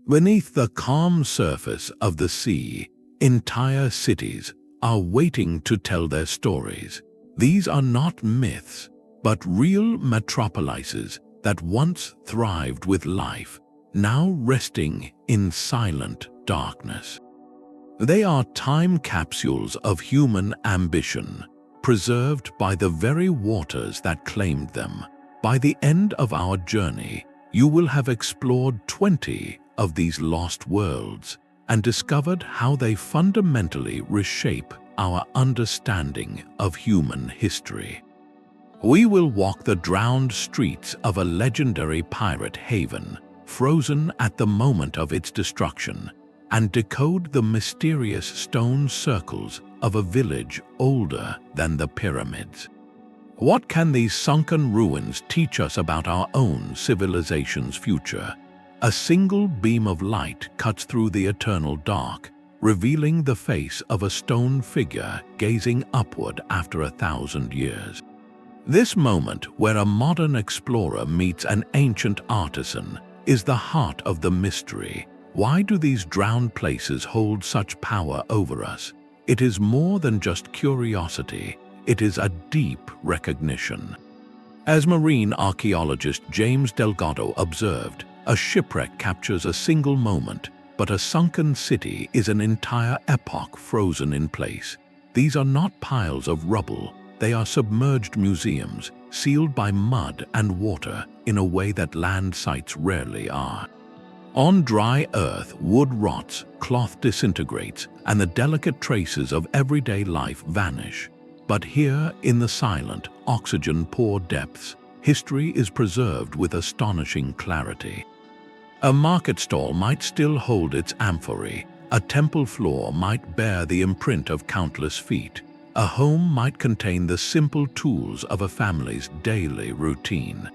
Beneath the calm surface of the sea, entire cities are waiting to tell their stories. These are not myths, but real metropolises that once thrived with life, now resting in silent darkness. They are time capsules of human ambition, preserved by the very waters that claimed them. By the end of our journey, you will have explored 20 of these lost worlds and discovered how they fundamentally reshape our understanding of human history. We will walk the drowned streets of a legendary pirate haven, frozen at the moment of its destruction, and decode the mysterious stone circles of a village older than the pyramids. What can these sunken ruins teach us about our own civilization's future? A single beam of light cuts through the eternal dark, revealing the face of a stone figure gazing upward after 1,000 years. This moment, where a modern explorer meets an ancient artisan, is the heart of the mystery. Why do these drowned places hold such power over us? It is more than just curiosity. It is a deep recognition. As marine archaeologist James Delgado observed, a shipwreck captures a single moment, but a sunken city is an entire epoch frozen in place. These are not piles of rubble. They are submerged museums, sealed by mud and water in a way that land sites rarely are. On dry earth, wood rots, cloth disintegrates, and the delicate traces of everyday life vanish. But here, in the silent, oxygen-poor depths, history is preserved with astonishing clarity. A market stall might still hold its amphorae, a temple floor might bear the imprint of countless feet, a home might contain the simple tools of a family's daily routine.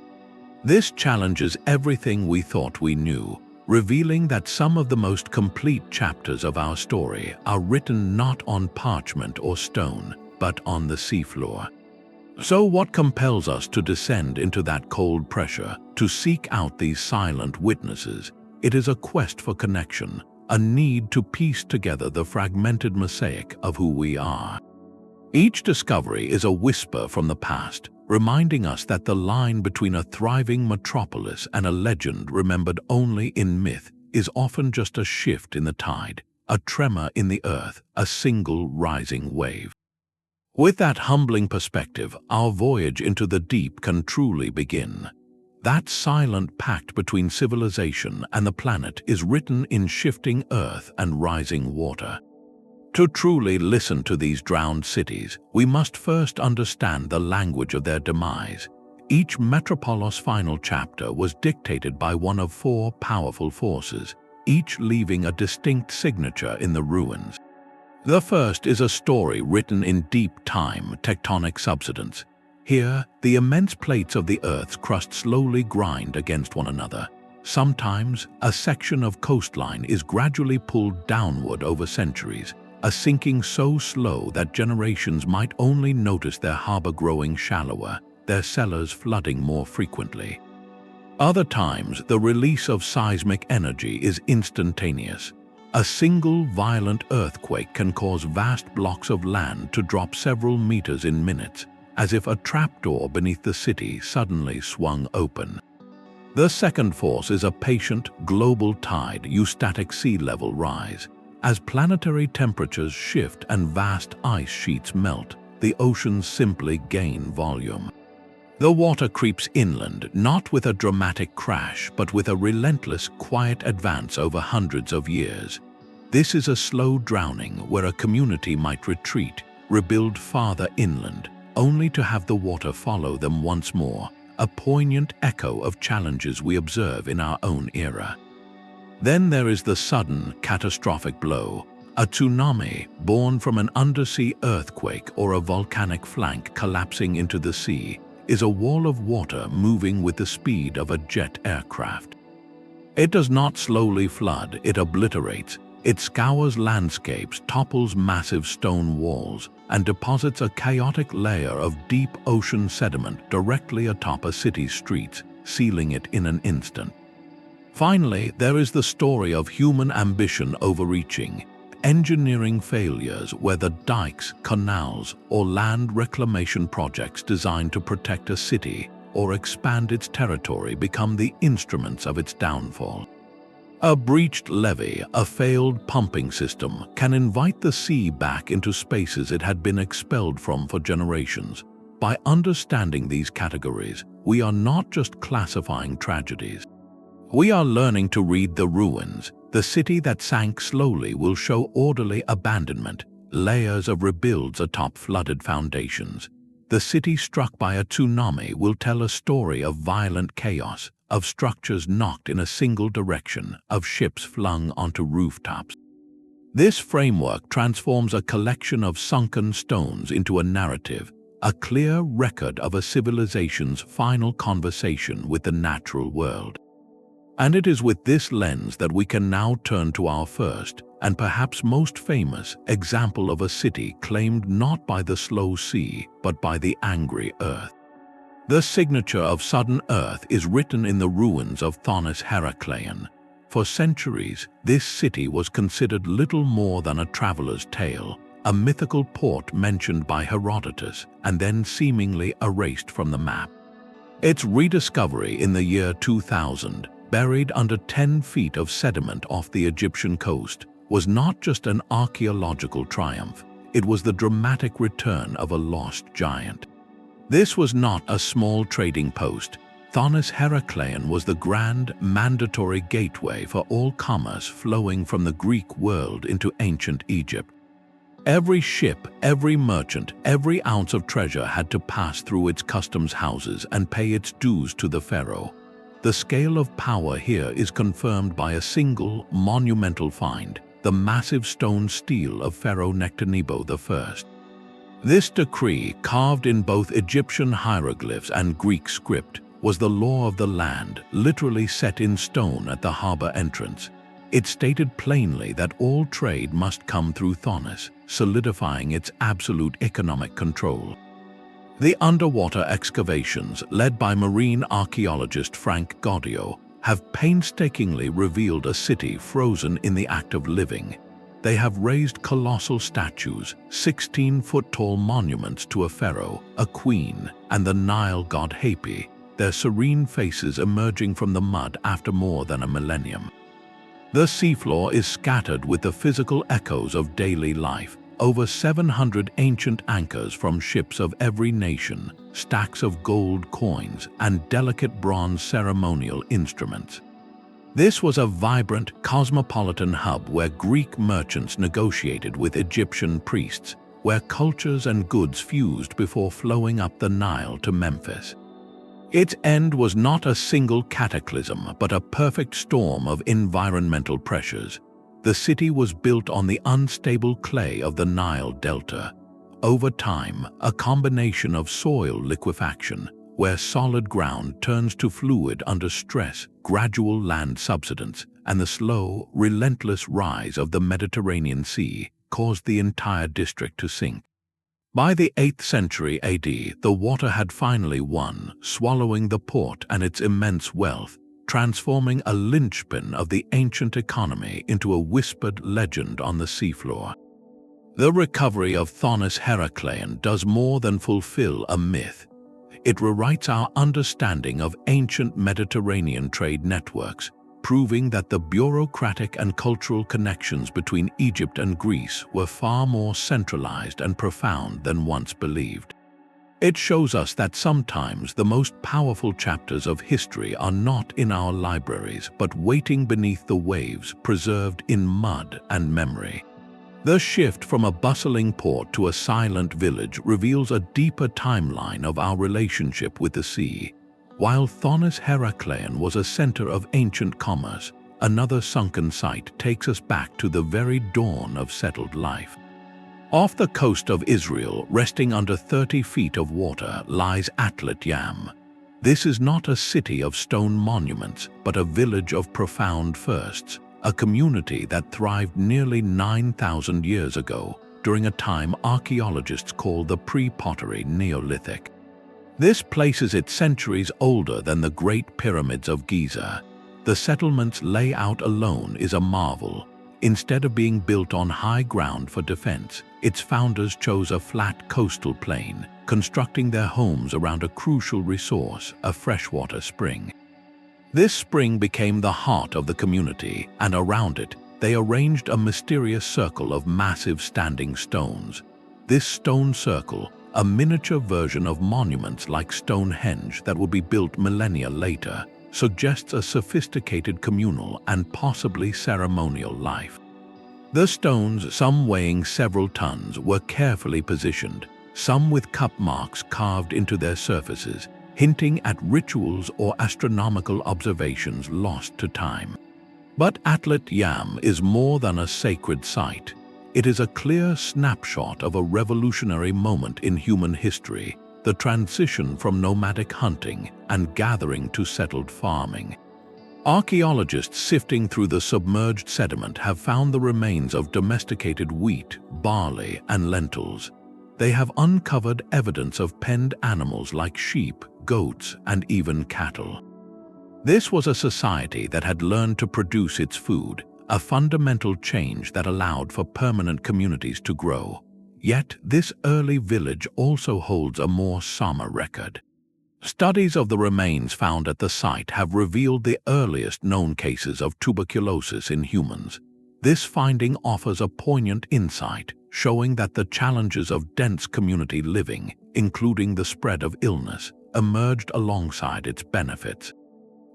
This challenges everything we thought we knew, revealing that some of the most complete chapters of our story are written not on parchment or stone, but on the seafloor. So what compels us to descend into that cold pressure, to seek out these silent witnesses? It is a quest for connection, a need to piece together the fragmented mosaic of who we are. Each discovery is a whisper from the past, reminding us that the line between a thriving metropolis and a legend remembered only in myth is often just a shift in the tide, a tremor in the earth, a single rising wave. With that humbling perspective, our voyage into the deep can truly begin. That silent pact between civilization and the planet is written in shifting earth and rising water. To truly listen to these drowned cities, we must first understand the language of their demise. Each metropolis' final chapter was dictated by one of 4 powerful forces, each leaving a distinct signature in the ruins. The first is a story written in deep time, tectonic subsidence. Here, the immense plates of the Earth's crust slowly grind against one another. Sometimes, a section of coastline is gradually pulled downward over centuries, a sinking so slow that generations might only notice their harbor growing shallower, their cellars flooding more frequently. Other times, the release of seismic energy is instantaneous. A single violent earthquake can cause vast blocks of land to drop several meters in minutes, as if a trapdoor beneath the city suddenly swung open. The second force is a patient, global tide, eustatic sea level rise. As planetary temperatures shift and vast ice sheets melt, the oceans simply gain volume. The water creeps inland, not with a dramatic crash, but with a relentless, quiet advance over hundreds of years. This is a slow drowning where a community might retreat, rebuild farther inland, only to have the water follow them once more, a poignant echo of challenges we observe in our own era. Then there is the sudden, catastrophic blow, a tsunami born from an undersea earthquake or a volcanic flank collapsing into the sea, is a wall of water moving with the speed of a jet aircraft. It does not slowly flood, it obliterates. It scours landscapes, topples massive stone walls, and deposits a chaotic layer of deep ocean sediment directly atop a city's streets, sealing it in an instant. Finally, there is the story of human ambition overreaching, engineering failures, whether dikes, canals, or land reclamation projects designed to protect a city or expand its territory become the instruments of its downfall. A breached levee, a failed pumping system, can invite the sea back into spaces it had been expelled from for generations. By understanding these categories, we are not just classifying tragedies. We are learning to read the ruins. The city that sank slowly will show orderly abandonment, layers of rebuilds atop flooded foundations. The city struck by a tsunami will tell a story of violent chaos, of structures knocked in a single direction, of ships flung onto rooftops. This framework transforms a collection of sunken stones into a narrative, a clear record of a civilization's final conversation with the natural world. And it is with this lens that we can now turn to our first, and perhaps most famous, example of a city claimed not by the slow sea, but by the angry earth. The signature of sudden earth is written in the ruins of Thonis-Heracleion. For centuries, this city was considered little more than a traveler's tale, a mythical port mentioned by Herodotus and then seemingly erased from the map. Its rediscovery in the year 2000, buried under 10 feet of sediment off the Egyptian coast, was not just an archaeological triumph, it was the dramatic return of a lost giant. This was not a small trading post. Thonis-Heracleion was the grand, mandatory gateway for all commerce flowing from the Greek world into ancient Egypt. Every ship, every merchant, every ounce of treasure had to pass through its customs houses and pay its dues to the pharaoh. The scale of power here is confirmed by a single, monumental find, the massive stone stele of Pharaoh Nectanebo I. This decree, carved in both Egyptian hieroglyphs and Greek script, was the law of the land, literally set in stone at the harbor entrance. It stated plainly that all trade must come through Thonis, solidifying its absolute economic control. The underwater excavations, led by marine archaeologist Frank Gaudio, have painstakingly revealed a city frozen in the act of living. They have raised colossal statues, 16-foot-tall monuments to a pharaoh, a queen, and the Nile god Hapi, their serene faces emerging from the mud after more than a millennium. The seafloor is scattered with the physical echoes of daily life. Over 700 ancient anchors from ships of every nation, stacks of gold coins, and delicate bronze ceremonial instruments. This was a vibrant, cosmopolitan hub where Greek merchants negotiated with Egyptian priests, where cultures and goods fused before flowing up the Nile to Memphis. Its end was not a single cataclysm, but a perfect storm of environmental pressures. The city was built on the unstable clay of the Nile Delta. Over time, a combination of soil liquefaction, where solid ground turns to fluid under stress, gradual land subsidence, and the slow, relentless rise of the Mediterranean Sea caused the entire district to sink. By the 8th century AD, the water had finally won, swallowing the port and its immense wealth, transforming a linchpin of the ancient economy into a whispered legend on the seafloor. The recovery of Thonis-Heracleion does more than fulfill a myth. It rewrites our understanding of ancient Mediterranean trade networks, proving that the bureaucratic and cultural connections between Egypt and Greece were far more centralized and profound than once believed. It shows us that sometimes the most powerful chapters of history are not in our libraries, but waiting beneath the waves, preserved in mud and memory. The shift from a bustling port to a silent village reveals a deeper timeline of our relationship with the sea. While Thonis-Heracleion was a center of ancient commerce, another sunken site takes us back to the very dawn of settled life. Off the coast of Israel, resting under 30 feet of water, lies Atlit. This is not a city of stone monuments, but a village of profound firsts, a community that thrived nearly 9,000 years ago, during a time archaeologists call the pre-pottery Neolithic. This places it centuries older than the Great Pyramids of Giza. The settlement's layout alone is a marvel. Instead of being built on high ground for defense, its founders chose a flat coastal plain, constructing their homes around a crucial resource, a freshwater spring. This spring became the heart of the community, and around it, they arranged a mysterious circle of massive standing stones. This stone circle, a miniature version of monuments like Stonehenge that would be built millennia later, suggests a sophisticated communal and possibly ceremonial life. The stones, some weighing several tons, were carefully positioned, some with cup marks carved into their surfaces, hinting at rituals or astronomical observations lost to time. But Atlit Yam is more than a sacred site. It is a clear snapshot of a revolutionary moment in human history, the transition from nomadic hunting and gathering to settled farming. Archaeologists sifting through the submerged sediment have found the remains of domesticated wheat, barley, and lentils. They have uncovered evidence of penned animals like sheep, goats, and even cattle. This was a society that had learned to produce its food, a fundamental change that allowed for permanent communities to grow. Yet, this early village also holds a more somber record. Studies of the remains found at the site have revealed the earliest known cases of tuberculosis in humans. This finding offers a poignant insight, showing that the challenges of dense community living, including the spread of illness, emerged alongside its benefits.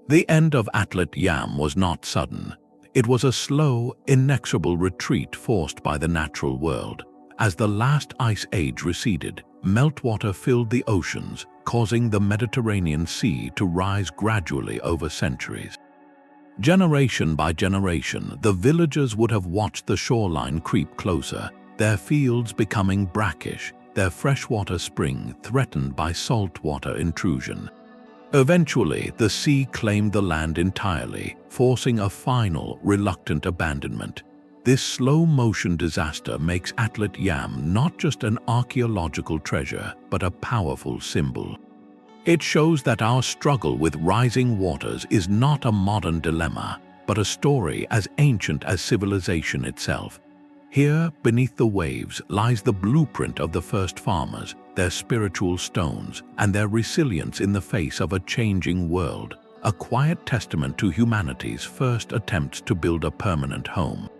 The end of Atlit Yam was not sudden. It was a slow, inexorable retreat forced by the natural world. As the last ice age receded, meltwater filled the oceans, causing the Mediterranean Sea to rise gradually over centuries. Generation by generation, the villagers would have watched the shoreline creep closer, their fields becoming brackish, their freshwater spring threatened by saltwater intrusion. Eventually, the sea claimed the land entirely, forcing a final, reluctant abandonment. This slow-motion disaster makes Atlit Yam not just an archaeological treasure, but a powerful symbol. It shows that our struggle with rising waters is not a modern dilemma, but a story as ancient as civilization itself. Here, beneath the waves, lies the blueprint of the first farmers, their spiritual stones, and their resilience in the face of a changing world, a quiet testament to humanity's first attempts to build a permanent home.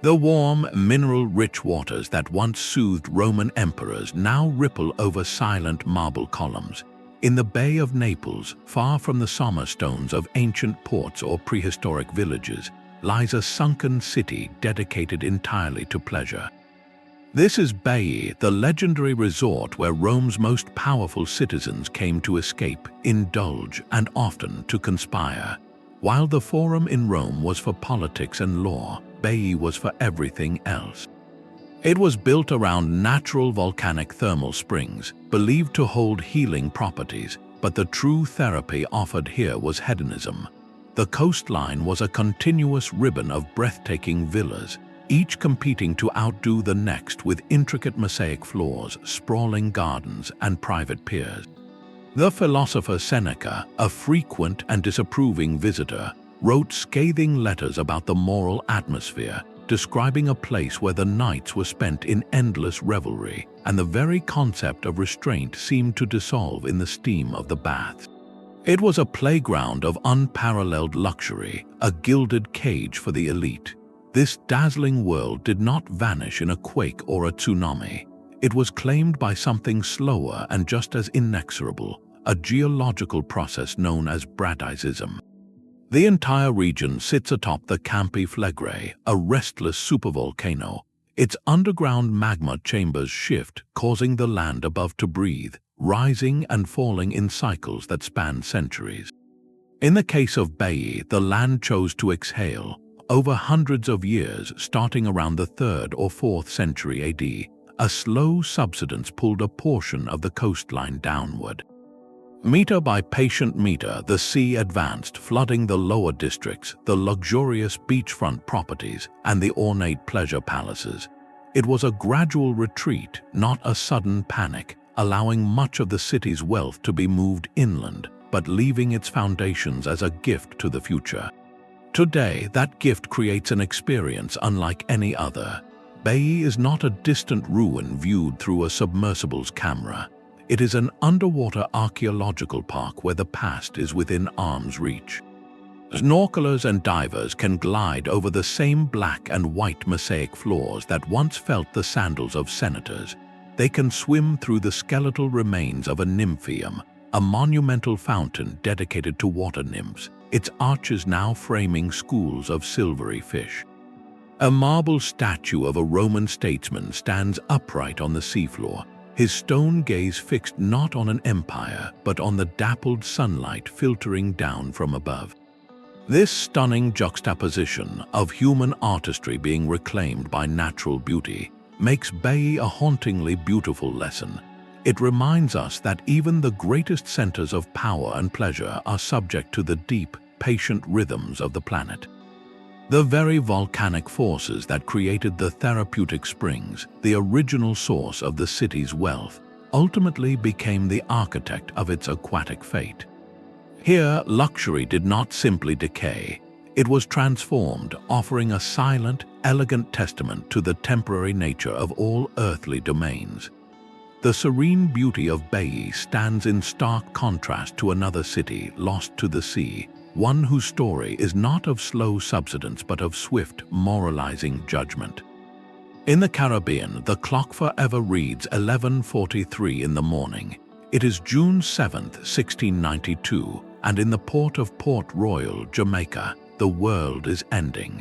The warm, mineral-rich waters that once soothed Roman emperors now ripple over silent marble columns. In the Bay of Naples, far from the summer stones of ancient ports or prehistoric villages, lies a sunken city dedicated entirely to pleasure. This is Baiae, the legendary resort where Rome's most powerful citizens came to escape, indulge, and often to conspire. While the Forum in Rome was for politics and law, Baiae was for everything else. It was built around natural volcanic thermal springs, believed to hold healing properties, but the true therapy offered here was hedonism. The coastline was a continuous ribbon of breathtaking villas, each competing to outdo the next with intricate mosaic floors, sprawling gardens, and private piers. The philosopher Seneca, a frequent and disapproving visitor, wrote scathing letters about the moral atmosphere, describing a place where the nights were spent in endless revelry, and the very concept of restraint seemed to dissolve in the steam of the baths. It was a playground of unparalleled luxury, a gilded cage for the elite. This dazzling world did not vanish in a quake or a tsunami. It was claimed by something slower and just as inexorable, a geological process known as bradysism. The entire region sits atop the Campi Flegrei, a restless supervolcano. Its underground magma chambers shift, causing the land above to breathe, rising and falling in cycles that span centuries. In the case of Baiae, the land chose to exhale. Over hundreds of years, starting around the 3rd or 4th century AD, a slow subsidence pulled a portion of the coastline downward. Meter by patient meter, the sea advanced, flooding the lower districts, the luxurious beachfront properties, and the ornate pleasure palaces. It was a gradual retreat, not a sudden panic, allowing much of the city's wealth to be moved inland, but leaving its foundations as a gift to the future. Today, that gift creates an experience unlike any other. Baiae is not a distant ruin viewed through a submersible's camera. It is an underwater archaeological park where the past is within arm's reach. Snorkelers and divers can glide over the same black and white mosaic floors that once felt the sandals of senators. They can swim through the skeletal remains of a nymphaeum, a monumental fountain dedicated to water nymphs, its arches now framing schools of silvery fish. A marble statue of a Roman statesman stands upright on the seafloor, his stone gaze fixed not on an empire but on the dappled sunlight filtering down from above. This stunning juxtaposition of human artistry being reclaimed by natural beauty makes Baiae a hauntingly beautiful lesson. It reminds us that even the greatest centers of power and pleasure are subject to the deep, patient rhythms of the planet. The very volcanic forces that created the therapeutic springs, the original source of the city's wealth, ultimately became the architect of its aquatic fate. Here, luxury did not simply decay. It was transformed, offering a silent, elegant testament to the temporary nature of all earthly domains. The serene beauty of Baiae stands in stark contrast to another city lost to the sea, one whose story is not of slow subsidence but of swift, moralizing judgment. In the Caribbean, the clock forever reads 11:43 in the morning. It is June 7, 1692, and in the port of Port Royal, Jamaica, the world is ending.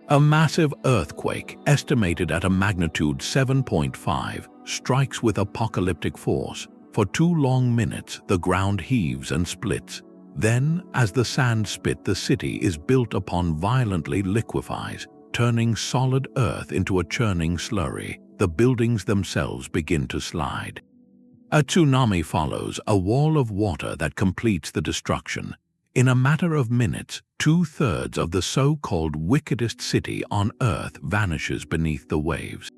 A massive earthquake, estimated at a magnitude 7.5, strikes with apocalyptic force. For 2 long minutes, the ground heaves and splits. Then, as the sand spit the city is built upon violently liquefies, turning solid earth into a churning slurry, the buildings themselves begin to slide. A tsunami follows, a wall of water that completes the destruction. In a matter of minutes, 2/3 of the so-called wickedest city on earth vanishes beneath the waves.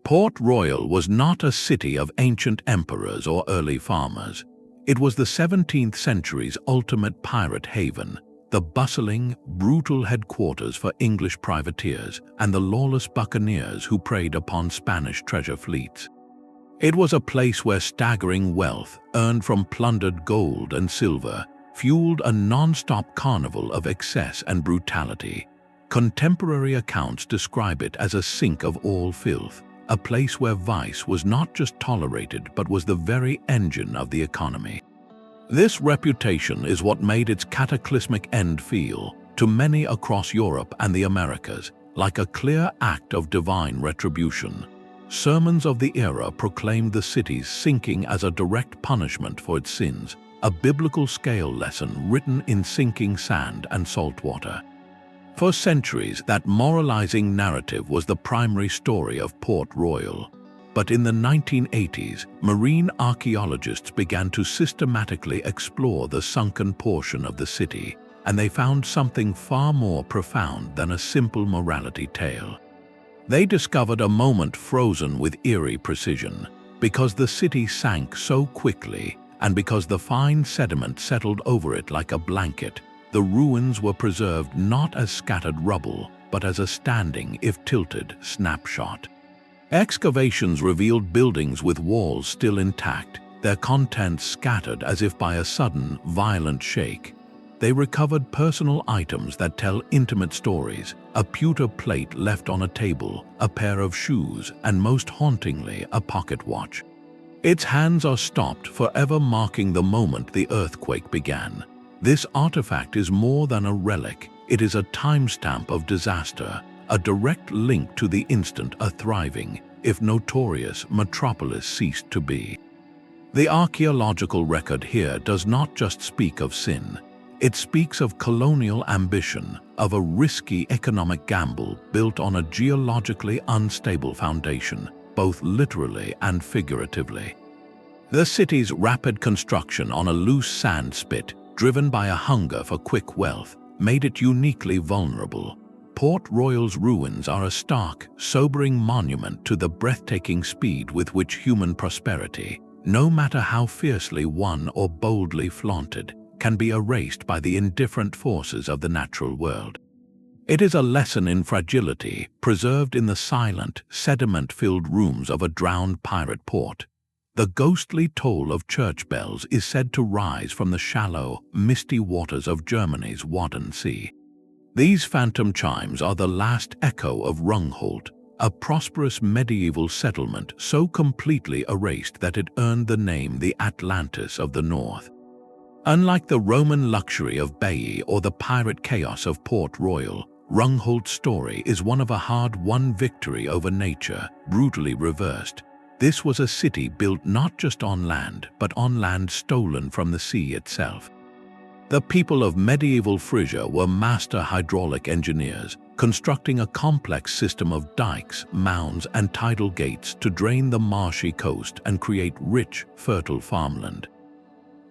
Port Royal was not a city of ancient emperors or early farmers. It was the 17th century's ultimate pirate haven, the bustling, brutal headquarters for English privateers and the lawless buccaneers who preyed upon Spanish treasure fleets. It was a place where staggering wealth, earned from plundered gold and silver, fueled a non-stop carnival of excess and brutality. Contemporary accounts describe it as a sink of all filth, a place where vice was not just tolerated but was the very engine of the economy. This reputation is what made its cataclysmic end feel, to many across Europe and the Americas, like a clear act of divine retribution. Sermons of the era proclaimed the city's sinking as a direct punishment for its sins, a biblical scale lesson written in sinking sand and salt water. For centuries, that moralizing narrative was the primary story of Port Royal. But in the 1980s, marine archaeologists began to systematically explore the sunken portion of the city, and they found something far more profound than a simple morality tale. They discovered a moment frozen with eerie precision. Because the city sank so quickly, and because the fine sediment settled over it like a blanket, the ruins were preserved not as scattered rubble, but as a standing, if tilted, snapshot. Excavations revealed buildings with walls still intact, their contents scattered as if by a sudden, violent shake. They recovered personal items that tell intimate stories, a pewter plate left on a table, a pair of shoes, and most hauntingly, a pocket watch. Its hands are stopped, forever marking the moment the earthquake began. This artifact is more than a relic. It is a timestamp of disaster, a direct link to the instant a thriving, if notorious, metropolis ceased to be. The archaeological record here does not just speak of sin. It speaks of colonial ambition, of a risky economic gamble built on a geologically unstable foundation, both literally and figuratively. The city's rapid construction on a loose sand spit, driven by a hunger for quick wealth, made it uniquely vulnerable. Port Royal's ruins are a stark, sobering monument to the breathtaking speed with which human prosperity, no matter how fiercely won or boldly flaunted, can be erased by the indifferent forces of the natural world. It is a lesson in fragility, preserved in the silent, sediment-filled rooms of a drowned pirate port. The ghostly toll of church bells is said to rise from the shallow, misty waters of Germany's Wadden Sea. These phantom chimes are the last echo of Rungholt, a prosperous medieval settlement so completely erased that it earned the name the Atlantis of the North. Unlike the Roman luxury of Baiae or the pirate chaos of Port Royal, Rungholt's story is one of a hard-won victory over nature, brutally reversed. This was a city built not just on land, but on land stolen from the sea itself. The people of medieval Frisia were master hydraulic engineers, constructing a complex system of dikes, mounds, and tidal gates to drain the marshy coast and create rich, fertile farmland.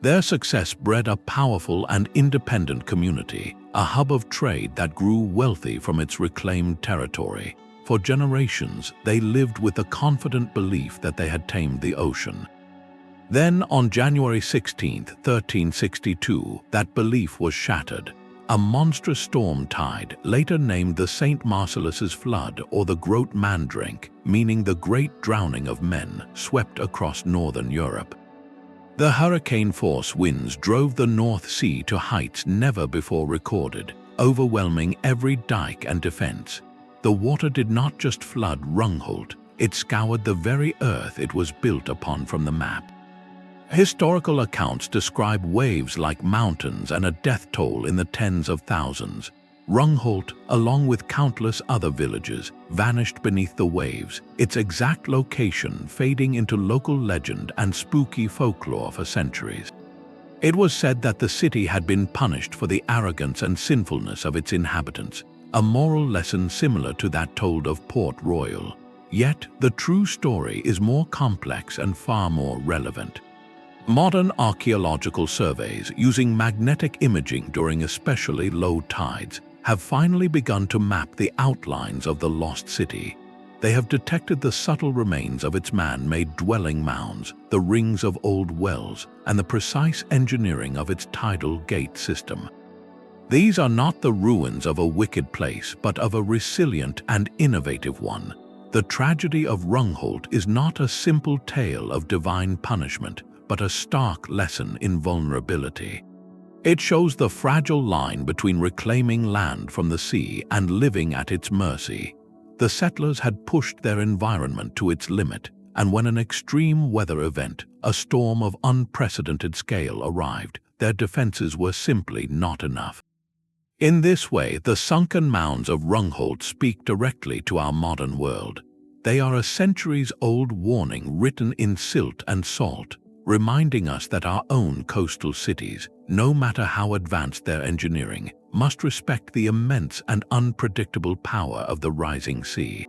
Their success bred a powerful and independent community, a hub of trade that grew wealthy from its reclaimed territory. For generations, they lived with the confident belief that they had tamed the ocean. Then, on January 16, 1362, that belief was shattered. A monstrous storm tide, later named the St. Marcellus's Flood or the Groot Mandrink, meaning the Great Drowning of Men, swept across northern Europe. The hurricane-force winds drove the North Sea to heights never before recorded, overwhelming every dike and defense. The water did not just flood Rungholt, it scoured the very earth it was built upon from the map. Historical accounts describe waves like mountains and a death toll in the tens of thousands. Rungholt, along with countless other villages, vanished beneath the waves, its exact location fading into local legend and spooky folklore for centuries. It was said that the city had been punished for the arrogance and sinfulness of its inhabitants, a moral lesson similar to that told of Port Royal. Yet, the true story is more complex and far more relevant. Modern archaeological surveys using magnetic imaging during especially low tides have finally begun to map the outlines of the lost city. They have detected the subtle remains of its man-made dwelling mounds, the rings of old wells, and the precise engineering of its tidal gate system. These are not the ruins of a wicked place, but of a resilient and innovative one. The tragedy of Rungholt is not a simple tale of divine punishment, but a stark lesson in vulnerability. It shows the fragile line between reclaiming land from the sea and living at its mercy. The settlers had pushed their environment to its limit, and when an extreme weather event, a storm of unprecedented scale, arrived, their defenses were simply not enough. In this way, the sunken mounds of Rungholt speak directly to our modern world. They are a centuries-old warning written in silt and salt, reminding us that our own coastal cities, no matter how advanced their engineering, must respect the immense and unpredictable power of the rising sea.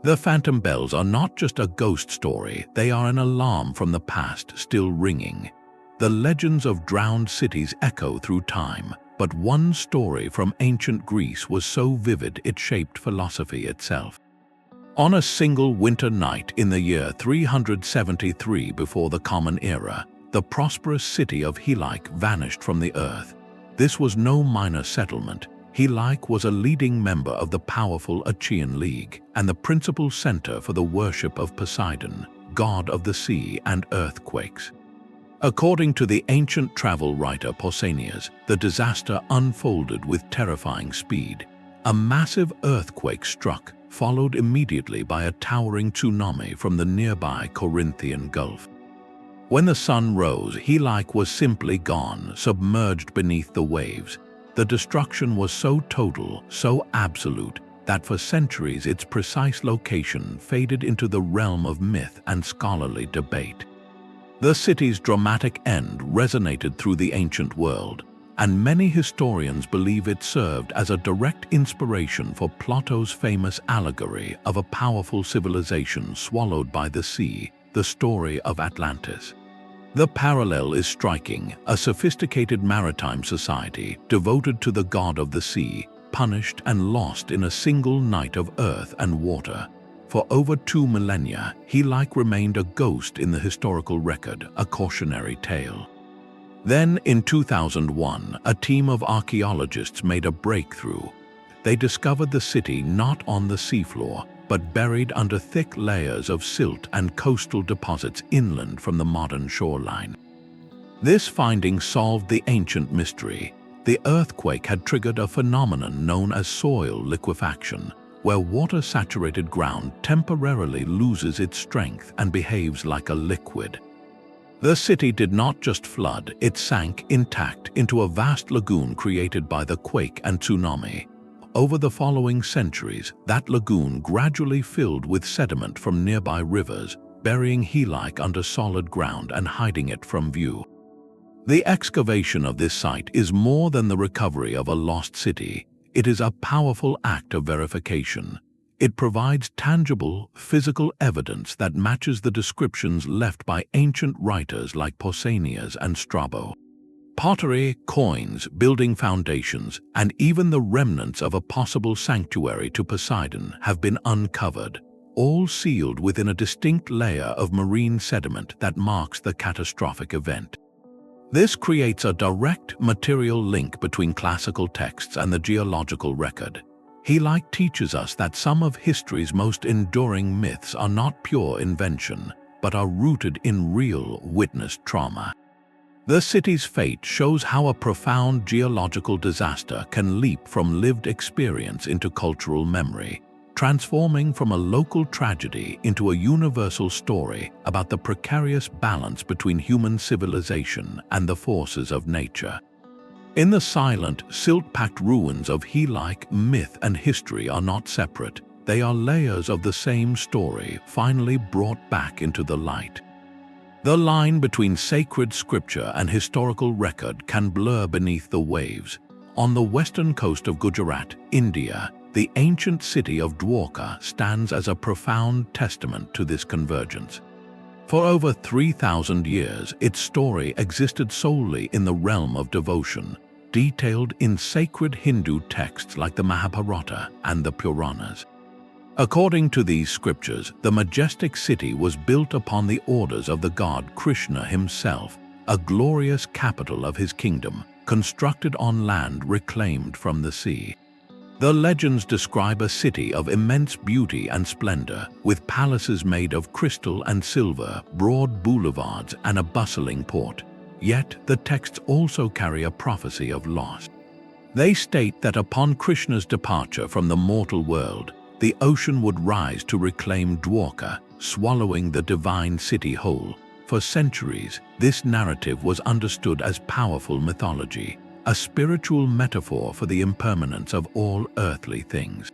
The phantom bells are not just a ghost story, they are an alarm from the past still ringing. The legends of drowned cities echo through time, but one story from ancient Greece was so vivid it shaped philosophy itself. On a single winter night in the year 373 before the Common Era, the prosperous city of Helike vanished from the earth. This was no minor settlement. Helike was a leading member of the powerful Achaean League and the principal center for the worship of Poseidon, god of the sea and earthquakes. According to the ancient travel writer Pausanias, the disaster unfolded with terrifying speed. A massive earthquake struck, followed immediately by a towering tsunami from the nearby Corinthian Gulf. When the sun rose, Helike was simply gone, submerged beneath the waves. The destruction was so total, so absolute, that for centuries its precise location faded into the realm of myth and scholarly debate. The city's dramatic end resonated through the ancient world, and many historians believe it served as a direct inspiration for Plato's famous allegory of a powerful civilization swallowed by the sea, the story of Atlantis. The parallel is striking: a sophisticated maritime society devoted to the god of the sea, punished and lost in a single night of earth and water. For over 2 millennia, Helike remained a ghost in the historical record, a cautionary tale. Then, in 2001, a team of archaeologists made a breakthrough. they discovered the city not on the seafloor, but buried under thick layers of silt and coastal deposits inland from the modern shoreline. This finding solved the ancient mystery. The earthquake had triggered a phenomenon known as soil liquefaction, where water-saturated ground temporarily loses its strength and behaves like a liquid. The city did not just flood, it sank intact into a vast lagoon created by the quake and tsunami. Over the following centuries, that lagoon gradually filled with sediment from nearby rivers, burying Helike under solid ground and hiding it from view. The excavation of this site is more than the recovery of a lost city. It is a powerful act of verification. It provides tangible, physical evidence that matches the descriptions left by ancient writers like Pausanias and Strabo. Pottery, coins, building foundations, and even the remnants of a possible sanctuary to Poseidon have been uncovered, all sealed within a distinct layer of marine sediment that marks the catastrophic event. This creates a direct material link between classical texts and the geological record. Helike teaches us that some of history's most enduring myths are not pure invention, but are rooted in real, witnessed trauma. The city's fate shows how a profound geological disaster can leap from lived experience into cultural memory, transforming from a local tragedy into a universal story about the precarious balance between human civilization and the forces of nature. In the silent, silt-packed ruins of Helike, myth and history are not separate. They are layers of the same story, finally brought back into the light. The line between sacred scripture and historical record can blur beneath the waves. On the western coast of Gujarat, India, the ancient city of Dwarka stands as a profound testament to this convergence. For over 3,000 years, its story existed solely in the realm of devotion, detailed in sacred Hindu texts like the Mahabharata and the Puranas. According to these scriptures, the majestic city was built upon the orders of the god Krishna himself, a glorious capital of his kingdom, constructed on land reclaimed from the sea. The legends describe a city of immense beauty and splendor, with palaces made of crystal and silver, broad boulevards, and a bustling port. Yet, the texts also carry a prophecy of loss. They state that upon Krishna's departure from the mortal world, the ocean would rise to reclaim Dwarka, swallowing the divine city whole. For centuries, this narrative was understood as powerful mythology, a spiritual metaphor for the impermanence of all earthly things.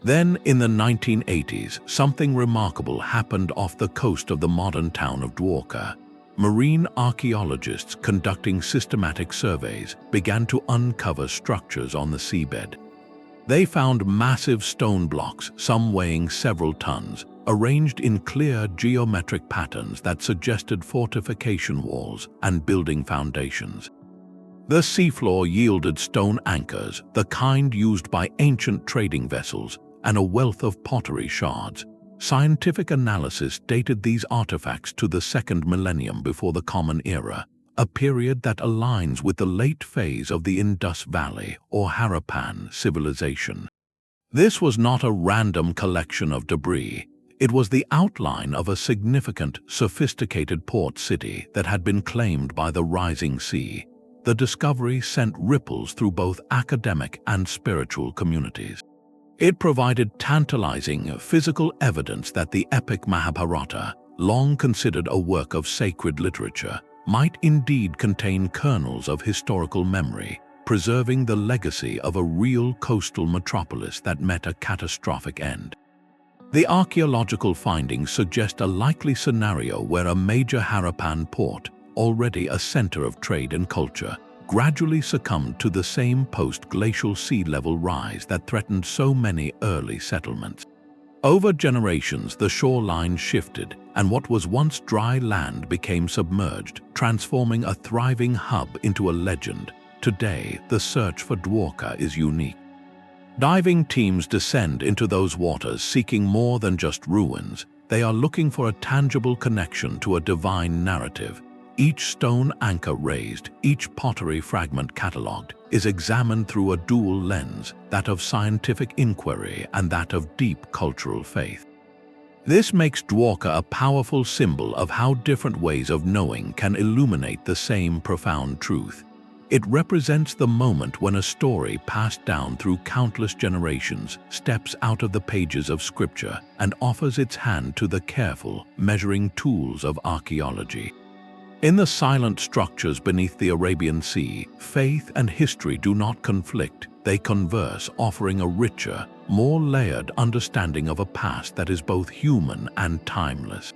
Then, in the 1980s, something remarkable happened off the coast of the modern town of Dwarka. Marine archaeologists conducting systematic surveys began to uncover structures on the seabed. They found massive stone blocks, some weighing several tons, arranged in clear geometric patterns that suggested fortification walls and building foundations. The seafloor yielded stone anchors, the kind used by ancient trading vessels, and a wealth of pottery shards. Scientific analysis dated these artifacts to the second millennium before the Common Era, a period that aligns with the late phase of the Indus Valley or Harappan civilization. This was not a random collection of debris. It was the outline of a significant, sophisticated port city that had been claimed by the rising sea. The discovery sent ripples through both academic and spiritual communities. It provided tantalizing physical evidence that the epic Mahabharata, long considered a work of sacred literature, might indeed contain kernels of historical memory, preserving the legacy of a real coastal metropolis that met a catastrophic end. The archaeological findings suggest a likely scenario where a major Harappan port, already a center of trade and culture, gradually succumbed to the same post-glacial sea level rise that threatened so many early settlements. Over generations, the shoreline shifted, and what was once dry land became submerged, transforming a thriving hub into a legend. Today, the search for Dwarka is unique. Diving teams descend into those waters seeking more than just ruins. They are looking for a tangible connection to a divine narrative, Each stone anchor raised, each pottery fragment catalogued, is examined through a dual lens, that of scientific inquiry and that of deep cultural faith. This makes Dwarka a powerful symbol of how different ways of knowing can illuminate the same profound truth. It represents the moment when a story passed down through countless generations steps out of the pages of scripture and offers its hand to the careful, measuring tools of archaeology. In the silent structures beneath the Arabian Sea, faith and history do not conflict, they converse, offering a richer, more layered understanding of a past that is both human and timeless.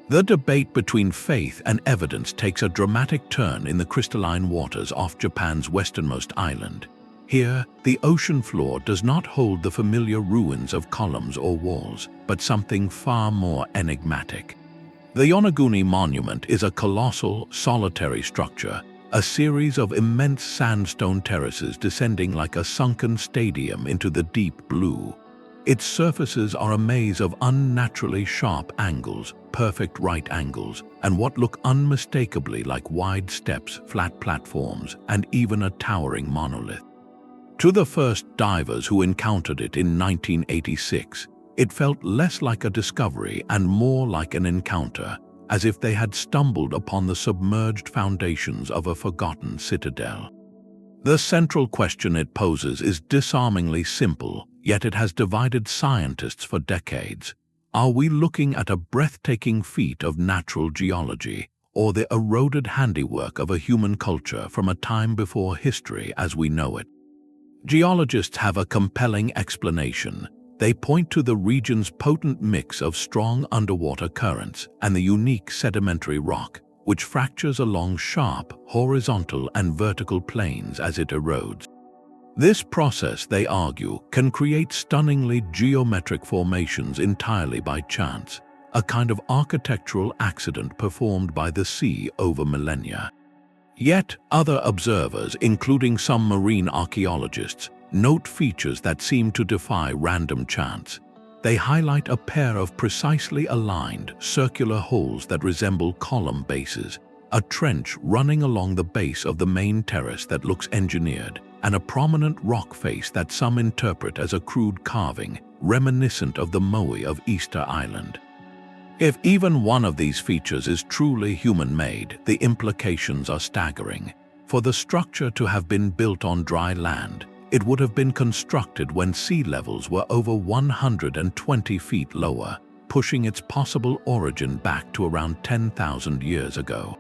The debate between faith and evidence takes a dramatic turn in the crystalline waters off Japan's westernmost island. Here, the ocean floor does not hold the familiar ruins of columns or walls, but something far more enigmatic. The Yonaguni monument is a colossal, solitary structure, a series of immense sandstone terraces descending like a sunken stadium into the deep blue. Its surfaces are a maze of unnaturally sharp angles, perfect right angles, and what look unmistakably like wide steps, flat platforms, and even a towering monolith. To the first divers who encountered it in 1986, it felt less like a discovery and more like an encounter, as if they had stumbled upon the submerged foundations of a forgotten citadel. The central question it poses is disarmingly simple, yet it has divided scientists for decades. Are we looking at a breathtaking feat of natural geology, or the eroded handiwork of a human culture from a time before history as we know it? Geologists have a compelling explanation. They point to the region's potent mix of strong underwater currents and the unique sedimentary rock, which fractures along sharp, horizontal and vertical planes as it erodes. This process, they argue, can create stunningly geometric formations entirely by chance, a kind of architectural accident performed by the sea over millennia. Yet, other observers, including some marine archaeologists, note features that seem to defy random chance. They highlight a pair of precisely aligned, circular holes that resemble column bases, a trench running along the base of the main terrace that looks engineered, and a prominent rock face that some interpret as a crude carving, reminiscent of the moai of Easter Island. If even one of these features is truly human-made, the implications are staggering. For the structure to have been built on dry land, it would have been constructed when sea levels were over 120 feet lower, pushing its possible origin back to around 10,000 years ago.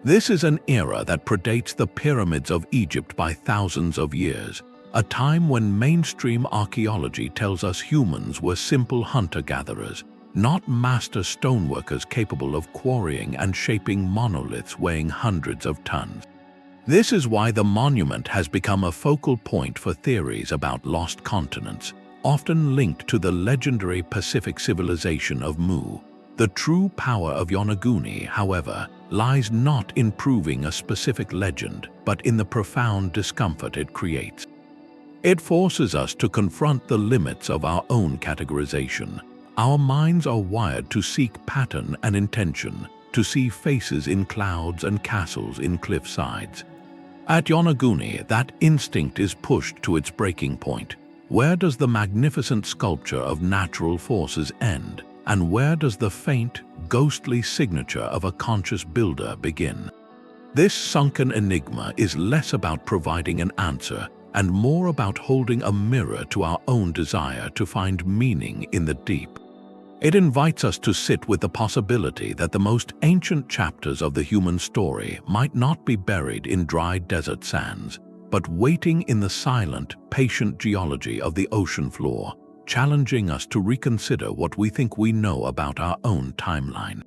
This is an era that predates the pyramids of Egypt by thousands of years, a time when mainstream archaeology tells us humans were simple hunter-gatherers, not master stoneworkers capable of quarrying and shaping monoliths weighing hundreds of tons. This is why the monument has become a focal point for theories about lost continents, often linked to the legendary Pacific civilization of Mu. The true power of Yonaguni, however, lies not in proving a specific legend, but in the profound discomfort it creates. It forces us to confront the limits of our own categorization. Our minds are wired to seek pattern and intention, to see faces in clouds and castles in cliff sides. At Yonaguni, that instinct is pushed to its breaking point. Where does the magnificent sculpture of natural forces end, and where does the faint, ghostly signature of a conscious builder begin? This sunken enigma is less about providing an answer and more about holding a mirror to our own desire to find meaning in the deep. It invites us to sit with the possibility that the most ancient chapters of the human story might not be buried in dry desert sands, but waiting in the silent, patient geology of the ocean floor, challenging us to reconsider what we think we know about our own timeline.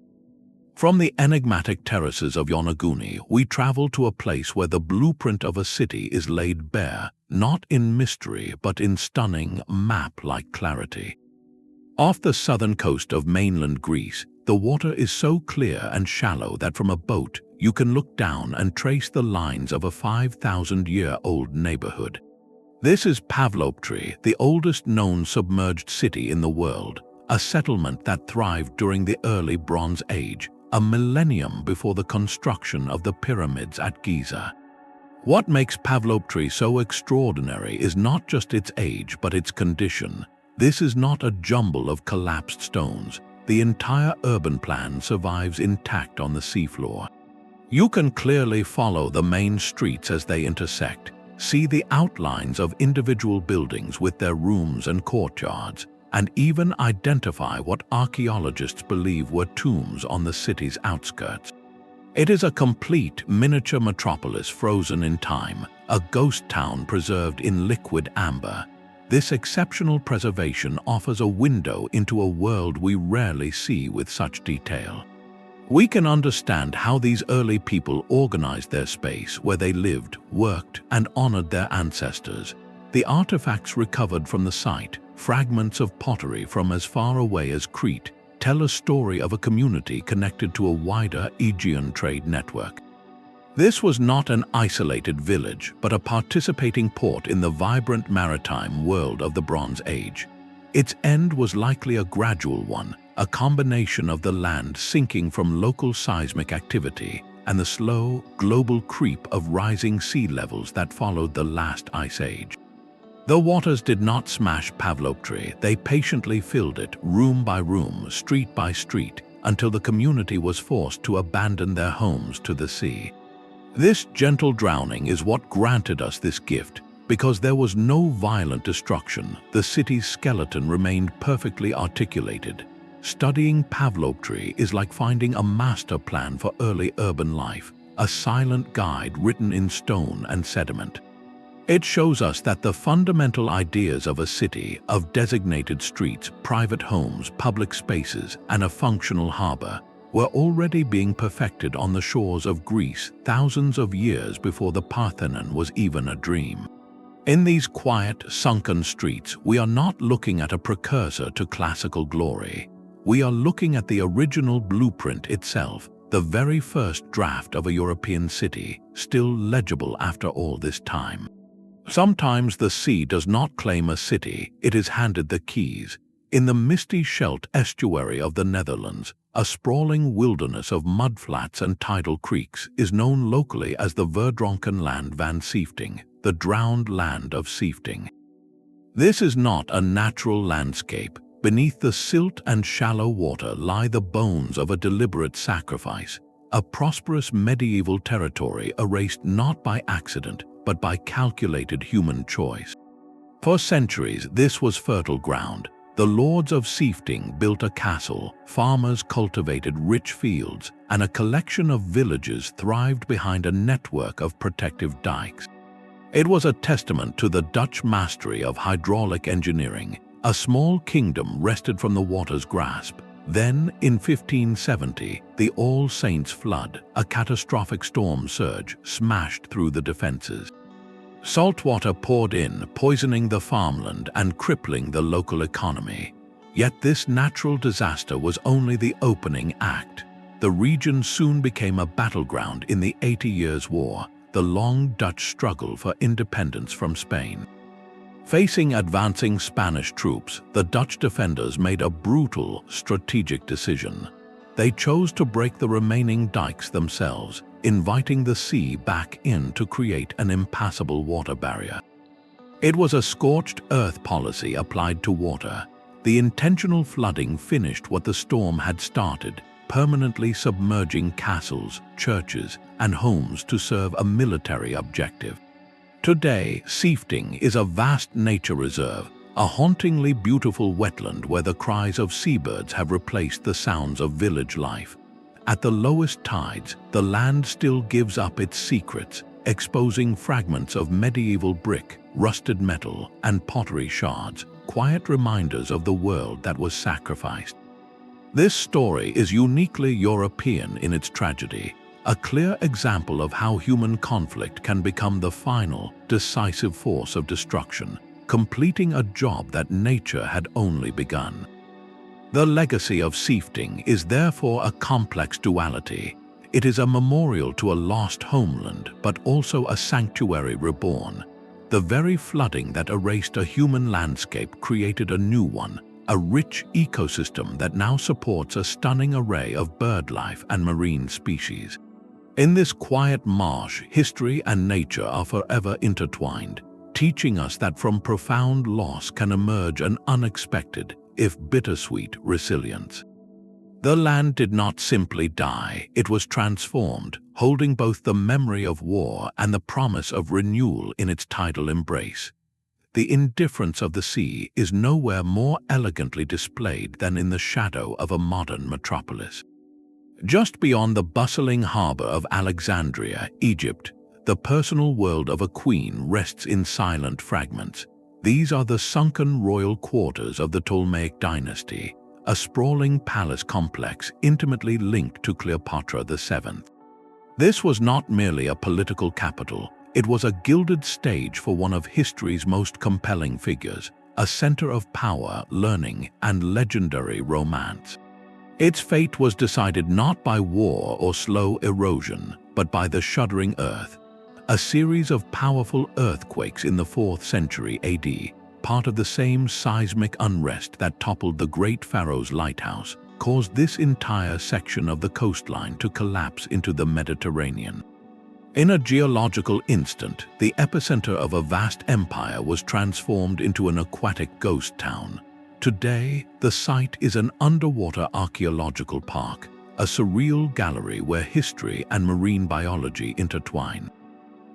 From the enigmatic terraces of Yonaguni, we travel to a place where the blueprint of a city is laid bare, not in mystery but in stunning, map-like clarity. Off the southern coast of mainland Greece, the water is so clear and shallow that from a boat you can look down and trace the lines of a 5,000-year-old neighborhood. This is Pavlopetri, the oldest known submerged city in the world, a settlement that thrived during the early Bronze Age, a millennium before the construction of the pyramids at Giza. What makes Pavlopetri so extraordinary is not just its age but its condition. This is not a jumble of collapsed stones. The entire urban plan survives intact on the seafloor. You can clearly follow the main streets as they intersect, see the outlines of individual buildings with their rooms and courtyards, and even identify what archaeologists believe were tombs on the city's outskirts. It is a complete miniature metropolis frozen in time, a ghost town preserved in liquid amber. This exceptional preservation offers a window into a world we rarely see with such detail. We can understand how these early people organized their space where they lived, worked, and honored their ancestors. The artifacts recovered from the site, fragments of pottery from as far away as Crete, tell a story of a community connected to a wider Aegean trade network. This was not an isolated village, but a participating port in the vibrant maritime world of the Bronze Age. Its end was likely a gradual one, a combination of the land sinking from local seismic activity and the slow, global creep of rising sea levels that followed the last ice age. The waters did not smash Pavlopetri, they patiently filled it room by room, street by street, until the community was forced to abandon their homes to the sea. This gentle drowning is what granted us this gift. Because there was no violent destruction, the city's skeleton remained perfectly articulated. Studying Pavlopetri is like finding a master plan for early urban life, a silent guide written in stone and sediment. It shows us that the fundamental ideas of a city, of designated streets, private homes, public spaces, and a functional harbor, were already being perfected on the shores of Greece thousands of years before the Parthenon was even a dream. In these quiet, sunken streets, we are not looking at a precursor to classical glory. We are looking at the original blueprint itself, the very first draft of a European city, still legible after all this time. Sometimes the sea does not claim a city, it is handed the keys. In the misty Scheldt estuary of the Netherlands, a sprawling wilderness of mudflats and tidal creeks is known locally as the verdronken land van Saeftinghe, the drowned land of Saeftinghe. This is not a natural landscape. Beneath the silt and shallow water lie the bones of a deliberate sacrifice, a prosperous medieval territory erased not by accident, but by calculated human choice. For centuries, this was fertile ground. The lords of Saeftinghe built a castle, farmers cultivated rich fields, and a collection of villages thrived behind a network of protective dikes. It was a testament to the Dutch mastery of hydraulic engineering. A small kingdom wrested from the water's grasp. Then, in 1570, the All Saints' flood, a catastrophic storm surge, smashed through the defenses. Salt water poured in, poisoning the farmland and crippling the local economy. Yet this natural disaster was only the opening act. The region soon became a battleground in the 80 Years' War, the long Dutch struggle for independence from Spain. Facing advancing Spanish troops, the Dutch defenders made a brutal, strategic decision. They chose to break the remaining dikes themselves, inviting the sea back in to create an impassable water barrier. It was a scorched earth policy applied to water. The intentional flooding finished what the storm had started, permanently submerging castles, churches, and homes to serve a military objective. Today, Saeftinghe is a vast nature reserve, a hauntingly beautiful wetland where the cries of seabirds have replaced the sounds of village life. At the lowest tides, the land still gives up its secrets, exposing fragments of medieval brick, rusted metal, and pottery shards, quiet reminders of the world that was sacrificed. This story is uniquely European in its tragedy, a clear example of how human conflict can become the final, decisive force of destruction, completing a job that nature had only begun. The legacy of Saeftinghe is therefore a complex duality. It is a memorial to a lost homeland, but also a sanctuary reborn. The very flooding that erased a human landscape created a new one, a rich ecosystem that now supports a stunning array of bird life and marine species. In this quiet marsh, history and nature are forever intertwined, teaching us that from profound loss can emerge an unexpected, if bittersweet, resilience. The land did not simply die, it was transformed, holding both the memory of war and the promise of renewal in its tidal embrace. The indifference of the sea is nowhere more elegantly displayed than in the shadow of a modern metropolis. Just beyond the bustling harbor of Alexandria, Egypt, the personal world of a queen rests in silent fragments. These are the sunken royal quarters of the Ptolemaic dynasty, a sprawling palace complex intimately linked to Cleopatra VII. This was not merely a political capital, it was a gilded stage for one of history's most compelling figures, a center of power, learning, and legendary romance. Its fate was decided not by war or slow erosion, but by the shuddering earth. A series of powerful earthquakes in the 4th century AD, part of the same seismic unrest that toppled the great pharaoh's lighthouse, caused this entire section of the coastline to collapse into the Mediterranean. In a geological instant, the epicenter of a vast empire was transformed into an aquatic ghost town. Today, the site is an underwater archaeological park, a surreal gallery where history and marine biology intertwine.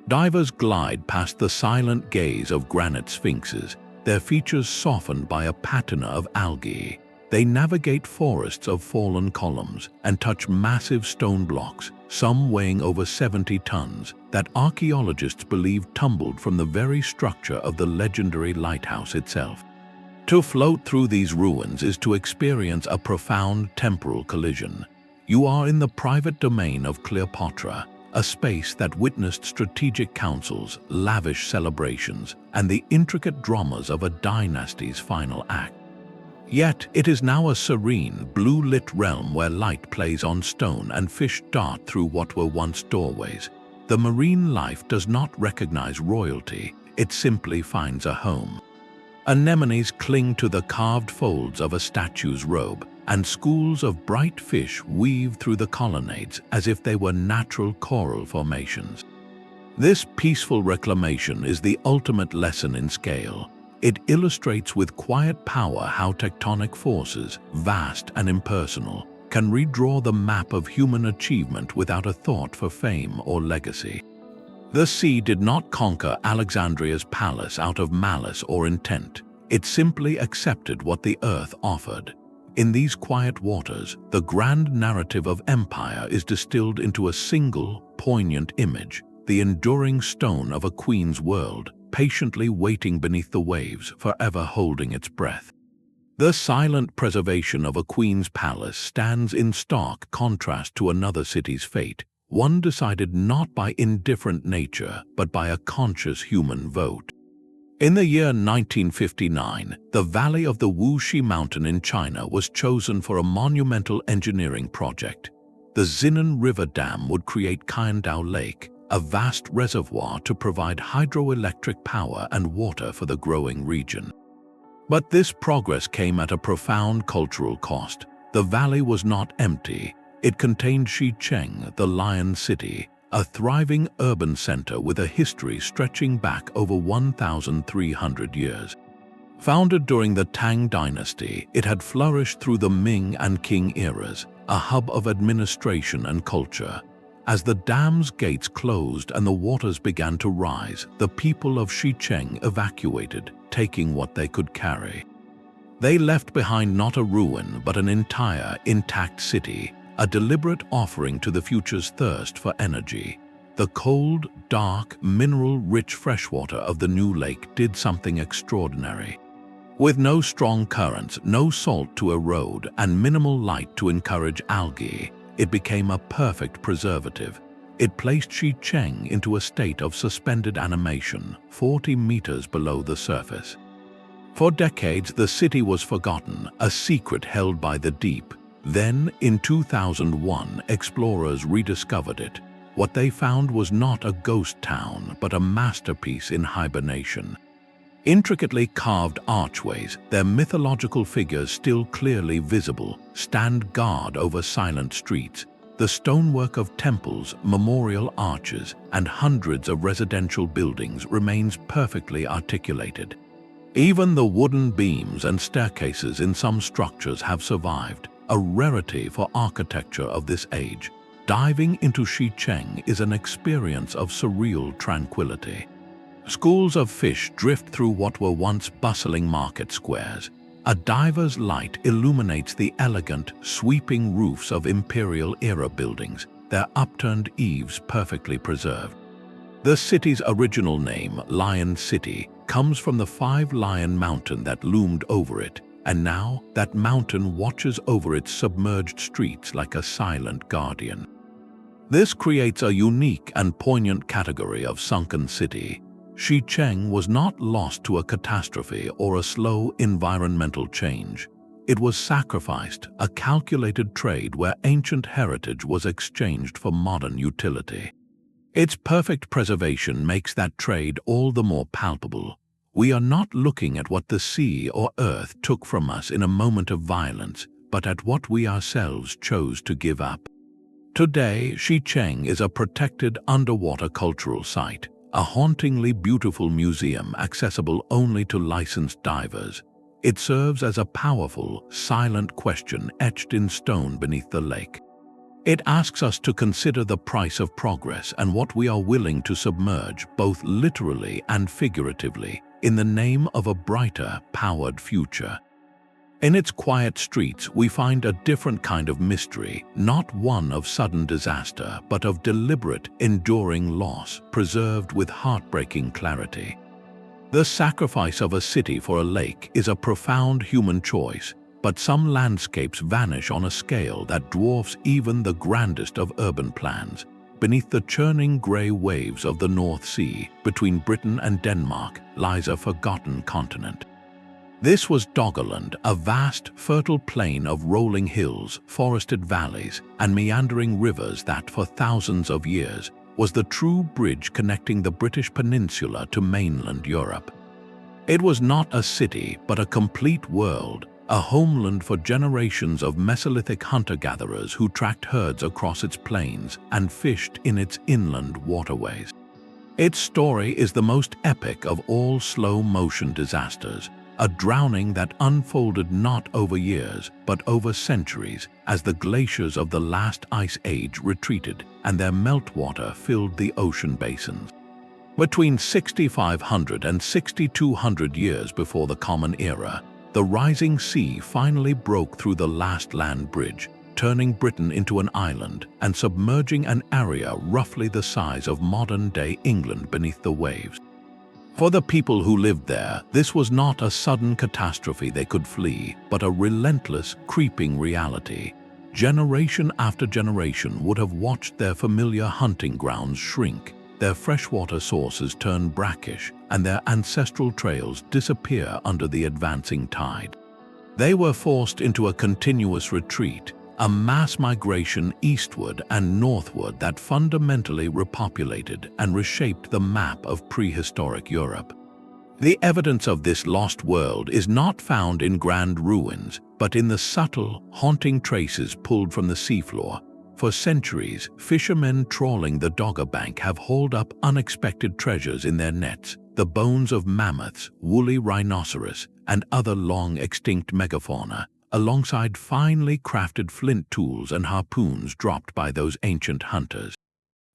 Divers glide past the silent gaze of granite sphinxes, their features softened by a patina of algae. They navigate forests of fallen columns and touch massive stone blocks, some weighing over 70 tons, that archaeologists believe tumbled from the very structure of the legendary lighthouse itself. To float through these ruins is to experience a profound temporal collision. You are in the private domain of Cleopatra, a space that witnessed strategic councils, lavish celebrations, and the intricate dramas of a dynasty's final act. Yet it is now a serene, blue-lit realm where light plays on stone and fish dart through what were once doorways. The marine life does not recognize royalty, it simply finds a home. Anemones cling to the carved folds of a statue's robe, and schools of bright fish weave through the colonnades as if they were natural coral formations. This peaceful reclamation is the ultimate lesson in scale. It illustrates with quiet power how tectonic forces, vast and impersonal, can redraw the map of human achievement without a thought for fame or legacy. The sea did not conquer Alexandria's palace out of malice or intent. It simply accepted what the earth offered. In these quiet waters, the grand narrative of empire is distilled into a single, poignant image, the enduring stone of a queen's world, patiently waiting beneath the waves, forever holding its breath. The silent preservation of a queen's palace stands in stark contrast to another city's fate, one decided not by indifferent nature, but by a conscious human vote. In the year 1959, the valley of the Wuxi Mountain in China was chosen for a monumental engineering project. The Xinan River Dam would create Qingdao Lake, a vast reservoir to provide hydroelectric power and water for the growing region. But this progress came at a profound cultural cost. The valley was not empty. It contained Shicheng, the Lion City, a thriving urban center with a history stretching back over 1,300 years. Founded during the Tang dynasty, it had flourished through the Ming and Qing eras, a hub of administration and culture. As the dam's gates closed and the waters began to rise, the people of Shicheng evacuated, taking what they could carry. They left behind not a ruin, but an entire, intact city, a deliberate offering to the future's thirst for energy. The cold, dark, mineral-rich freshwater of the new lake did something extraordinary. With no strong currents, no salt to erode, and minimal light to encourage algae, it became a perfect preservative. It placed Shicheng into a state of suspended animation, 40 meters below the surface. For decades, the city was forgotten, a secret held by the deep. Then, in 2001, explorers rediscovered it. What they found was not a ghost town, but a masterpiece in hibernation. Intricately carved archways, their mythological figures still clearly visible, stand guard over silent streets. The stonework of temples, memorial arches, and hundreds of residential buildings remains perfectly articulated. Even the wooden beams and staircases in some structures have survived, a rarity for architecture of this age. Diving into Shicheng is an experience of surreal tranquility. Schools of fish drift through what were once bustling market squares. A diver's light illuminates the elegant, sweeping roofs of imperial-era buildings, their upturned eaves perfectly preserved. The city's original name, Lion City, comes from the five-lion mountain that loomed over it, and now that mountain watches over its submerged streets like a silent guardian. This creates a unique and poignant category of sunken city. Shicheng was not lost to a catastrophe or a slow environmental change. It was sacrificed, a calculated trade where ancient heritage was exchanged for modern utility. Its perfect preservation makes that trade all the more palpable. We are not looking at what the sea or earth took from us in a moment of violence, but at what we ourselves chose to give up. Today, Shicheng is a protected underwater cultural site, a hauntingly beautiful museum accessible only to licensed divers. It serves as a powerful, silent question etched in stone beneath the lake. It asks us to consider the price of progress and what we are willing to submerge, both literally and figuratively, in the name of a brighter, powered future. In its quiet streets, we find a different kind of mystery, not one of sudden disaster, but of deliberate, enduring loss, preserved with heartbreaking clarity. The sacrifice of a city for a lake is a profound human choice, but some landscapes vanish on a scale that dwarfs even the grandest of urban plans. Beneath the churning grey waves of the North Sea, between Britain and Denmark, lies a forgotten continent. This was Doggerland, a vast, fertile plain of rolling hills, forested valleys, and meandering rivers that, for thousands of years, was the true bridge connecting the British peninsula to mainland Europe. It was not a city, but a complete world, a homeland for generations of Mesolithic hunter-gatherers who tracked herds across its plains and fished in its inland waterways. Its story is the most epic of all slow-motion disasters, a drowning that unfolded not over years, but over centuries, as the glaciers of the last ice age retreated and their meltwater filled the ocean basins. Between 6,500 and 6,200 years before the Common Era, the rising sea finally broke through the last land bridge, turning Britain into an island and submerging an area roughly the size of modern-day England beneath the waves. For the people who lived there, this was not a sudden catastrophe they could flee, but a relentless, creeping reality. Generation after generation would have watched their familiar hunting grounds shrink, their freshwater sources turn brackish, and their ancestral trails disappear under the advancing tide. They were forced into a continuous retreat, a mass migration eastward and northward that fundamentally repopulated and reshaped the map of prehistoric Europe. The evidence of this lost world is not found in grand ruins, but in the subtle, haunting traces pulled from the seafloor. For centuries, fishermen trawling the Dogger Bank have hauled up unexpected treasures in their nets: the bones of mammoths, woolly rhinoceros, and other long-extinct megafauna, alongside finely crafted flint tools and harpoons dropped by those ancient hunters.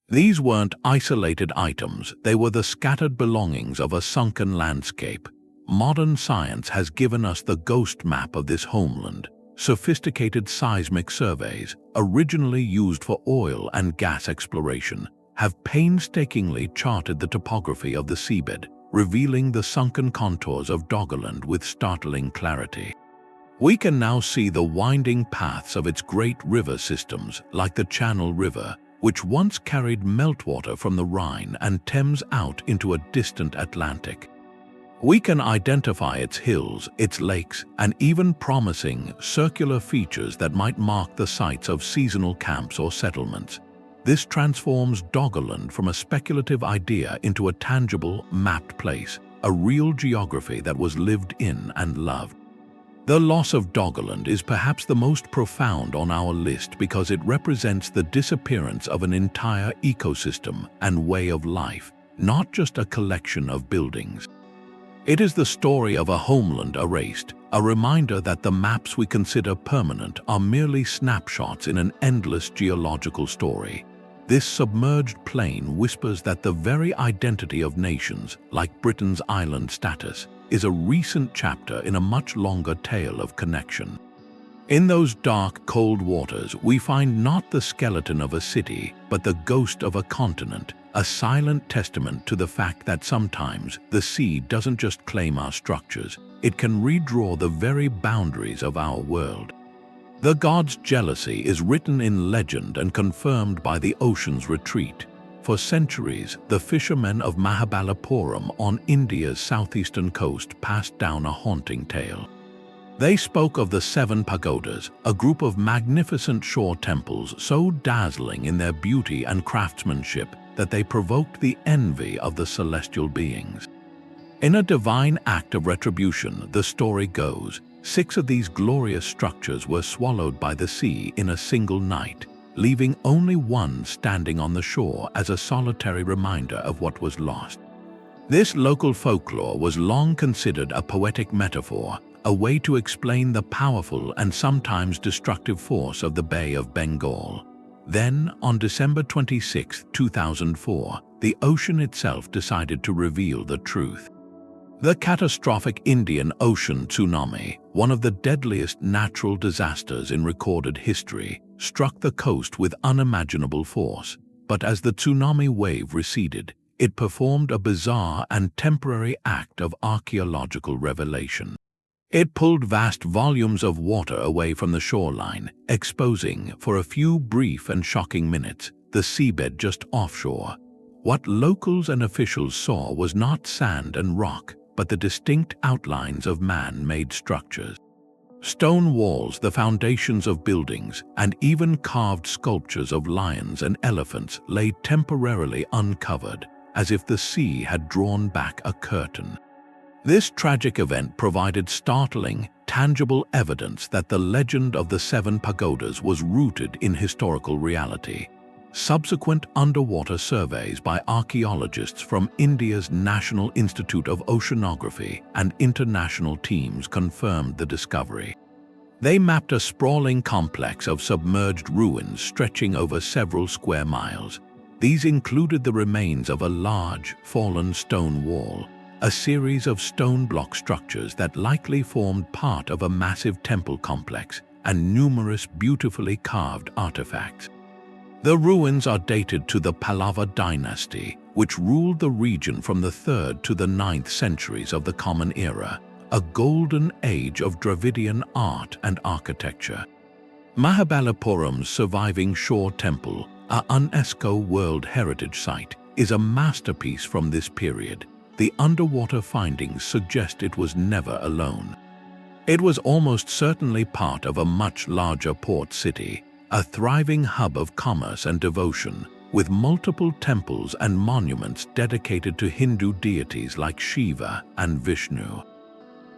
These weren't isolated items, they were the scattered belongings of a sunken landscape. Modern science has given us the ghost map of this homeland. Sophisticated seismic surveys, originally used for oil and gas exploration, have painstakingly charted the topography of the seabed, revealing the sunken contours of Doggerland with startling clarity. We can now see the winding paths of its great river systems, like the Channel River, which once carried meltwater from the Rhine and Thames out into a distant Atlantic. We can identify its hills, its lakes, and even promising, circular features that might mark the sites of seasonal camps or settlements. This transforms Doggerland from a speculative idea into a tangible, mapped place, a real geography that was lived in and loved. The loss of Doggerland is perhaps the most profound on our list because it represents the disappearance of an entire ecosystem and way of life, not just a collection of buildings. It is the story of a homeland erased, a reminder that the maps we consider permanent are merely snapshots in an endless geological story. This submerged plain whispers that the very identity of nations, like Britain's island status, is a recent chapter in a much longer tale of connection. In those dark, cold waters, we find not the skeleton of a city, but the ghost of a continent, a silent testament to the fact that sometimes the sea doesn't just claim our structures, it can redraw the very boundaries of our world. The god's jealousy is written in legend and confirmed by the ocean's retreat. For centuries, the fishermen of Mahabalipuram on India's southeastern coast passed down a haunting tale. They spoke of the 7 Pagodas, a group of magnificent shore temples so dazzling in their beauty and craftsmanship that they provoked the envy of the celestial beings. In a divine act of retribution, the story goes, 6 of these glorious structures were swallowed by the sea in a single night, leaving only one standing on the shore as a solitary reminder of what was lost. This local folklore was long considered a poetic metaphor, a way to explain the powerful and sometimes destructive force of the Bay of Bengal. Then, on December 26, 2004, the ocean itself decided to reveal the truth. The catastrophic Indian Ocean tsunami, one of the deadliest natural disasters in recorded history, struck the coast with unimaginable force. But as the tsunami wave receded, it performed a bizarre and temporary act of archaeological revelation. It pulled vast volumes of water away from the shoreline, exposing, for a few brief and shocking minutes, the seabed just offshore. What locals and officials saw was not sand and rock, but the distinct outlines of man-made structures. Stone walls, the foundations of buildings, and even carved sculptures of lions and elephants lay temporarily uncovered, as if the sea had drawn back a curtain. This tragic event provided startling, tangible evidence that the legend of the 7 pagodas was rooted in historical reality. Subsequent underwater surveys by archaeologists from India's National Institute of Oceanography and international teams confirmed the discovery. They mapped a sprawling complex of submerged ruins stretching over several square miles. These included the remains of a large, fallen stone wall, a series of stone block structures that likely formed part of a massive temple complex, and numerous beautifully carved artifacts. The ruins are dated to the Pallava dynasty, which ruled the region from the 3rd to the 9th centuries of the Common Era, a golden age of Dravidian art and architecture. Mahabalipuram's surviving shore temple, a UNESCO World Heritage Site, is a masterpiece from this period. The underwater findings suggest it was never alone. It was almost certainly part of a much larger port city, a thriving hub of commerce and devotion, with multiple temples and monuments dedicated to Hindu deities like Shiva and Vishnu.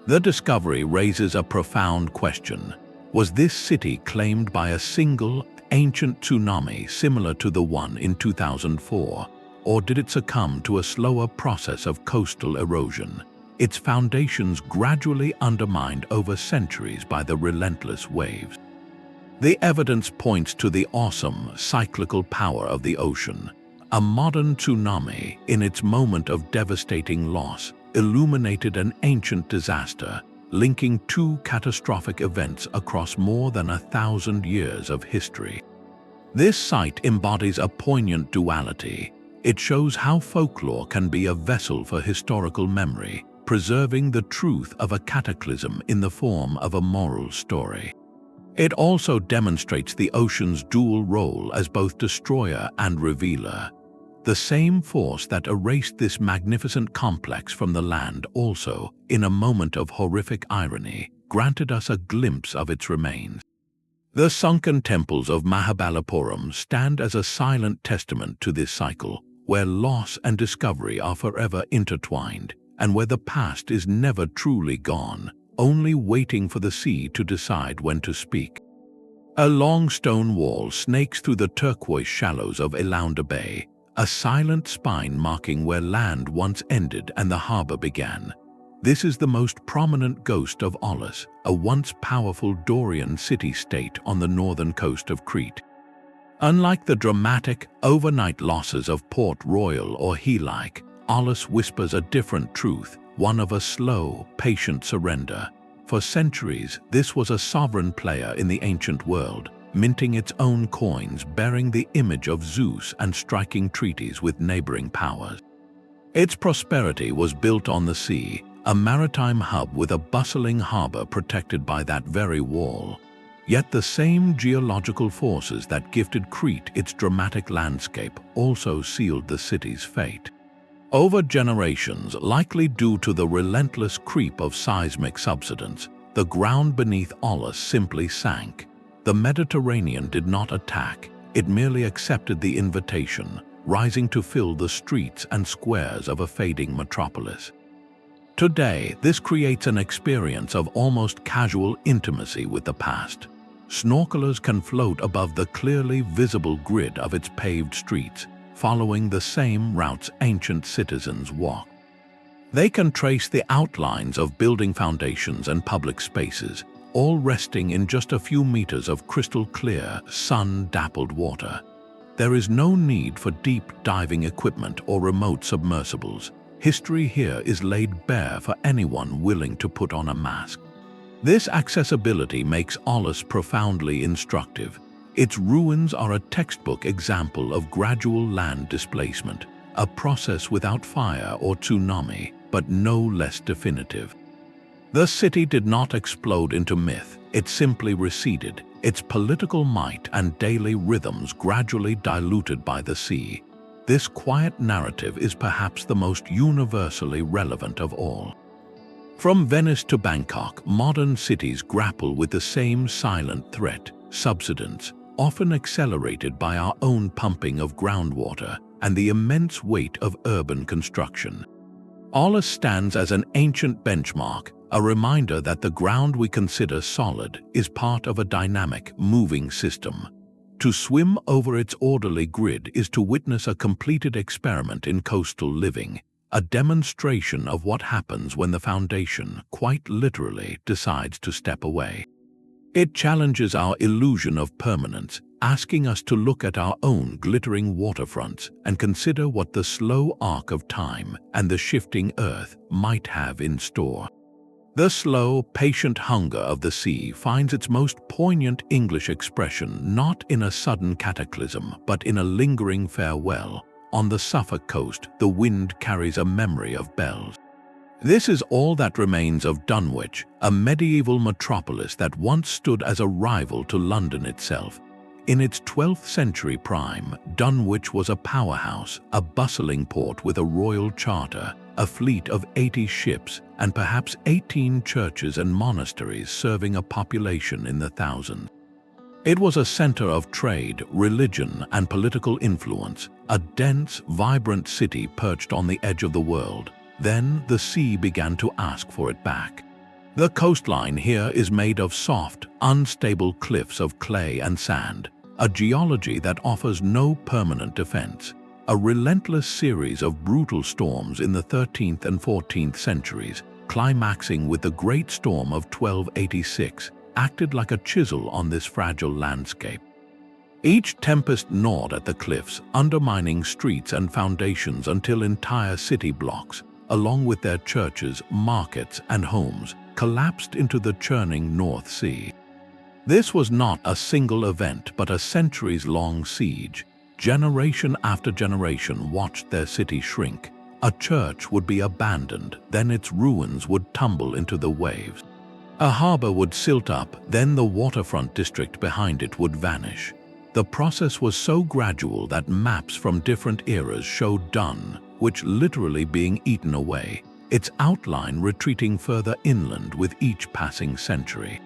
The discovery raises a profound question. Was this city claimed by a single, ancient tsunami similar to the one in 2004, or did it succumb to a slower process of coastal erosion, its foundations gradually undermined over centuries by the relentless waves? The evidence points to the awesome, cyclical power of the ocean. A modern tsunami, in its moment of devastating loss, illuminated an ancient disaster, linking 2 catastrophic events across more than 1,000 years of history. This site embodies a poignant duality. It shows how folklore can be a vessel for historical memory, preserving the truth of a cataclysm in the form of a moral story. It also demonstrates the ocean's dual role as both destroyer and revealer. The same force that erased this magnificent complex from the land also, in a moment of horrific irony, granted us a glimpse of its remains. The sunken temples of Mahabalipuram stand as a silent testament to this cycle, where loss and discovery are forever intertwined, and where the past is never truly gone, only waiting for the sea to decide when to speak. A long stone wall snakes through the turquoise shallows of Elaunder Bay, a silent spine marking where land once ended and the harbor began. This is the most prominent ghost of Olous, a once powerful Dorian city-state on the northern coast of Crete. Unlike the dramatic, overnight losses of Port Royal or Helike, Olous whispers a different truth, one of a slow, patient surrender. For centuries, this was a sovereign player in the ancient world, minting its own coins bearing the image of Zeus and striking treaties with neighboring powers. Its prosperity was built on the sea, a maritime hub with a bustling harbor protected by that very wall. Yet the same geological forces that gifted Crete its dramatic landscape also sealed the city's fate. Over generations, likely due to the relentless creep of seismic subsidence, the ground beneath Olous simply sank. The Mediterranean did not attack, it merely accepted the invitation, rising to fill the streets and squares of a fading metropolis. Today, this creates an experience of almost casual intimacy with the past. Snorkelers can float above the clearly visible grid of its paved streets, following the same routes ancient citizens walked. They can trace the outlines of building foundations and public spaces, all resting in just a few meters of crystal-clear, sun-dappled water. There is no need for deep diving equipment or remote submersibles. History here is laid bare for anyone willing to put on a mask. This accessibility makes Olous profoundly instructive. Its ruins are a textbook example of gradual land displacement, a process without fire or tsunami, but no less definitive. The city did not explode into myth, it simply receded, its political might and daily rhythms gradually diluted by the sea. This quiet narrative is perhaps the most universally relevant of all. From Venice to Bangkok, modern cities grapple with the same silent threat, subsidence, often accelerated by our own pumping of groundwater and the immense weight of urban construction. Olous stands as an ancient benchmark, a reminder that the ground we consider solid is part of a dynamic, moving system. To swim over its orderly grid is to witness a completed experiment in coastal living, a demonstration of what happens when the foundation, quite literally, decides to step away. It challenges our illusion of permanence, asking us to look at our own glittering waterfronts and consider what the slow arc of time and the shifting earth might have in store. The slow, patient hunger of the sea finds its most poignant English expression not in a sudden cataclysm, but in a lingering farewell. On the Suffolk coast, the wind carries a memory of bells. This is all that remains of Dunwich, a medieval metropolis that once stood as a rival to London itself. In its 12th century prime, Dunwich was a powerhouse, a bustling port with a royal charter, a fleet of 80 ships, and perhaps 18 churches and monasteries serving a population in the thousands. It was a center of trade, religion, and political influence, a dense, vibrant city perched on the edge of the world. Then the sea began to ask for it back. The coastline here is made of soft, unstable cliffs of clay and sand, a geology that offers no permanent defense. A relentless series of brutal storms in the 13th and 14th centuries, climaxing with the Great Storm of 1286, acted like a chisel on this fragile landscape. Each tempest gnawed at the cliffs, undermining streets and foundations until entire city blocks, along with their churches, markets, and homes, collapsed into the churning North Sea. This was not a single event but a centuries-long siege. Generation after generation watched their city shrink. A church would be abandoned, then its ruins would tumble into the waves. A harbor would silt up, then the waterfront district behind it would vanish. The process was so gradual that maps from different eras showed Dun, which literally being eaten away, its outline retreating further inland with each passing century.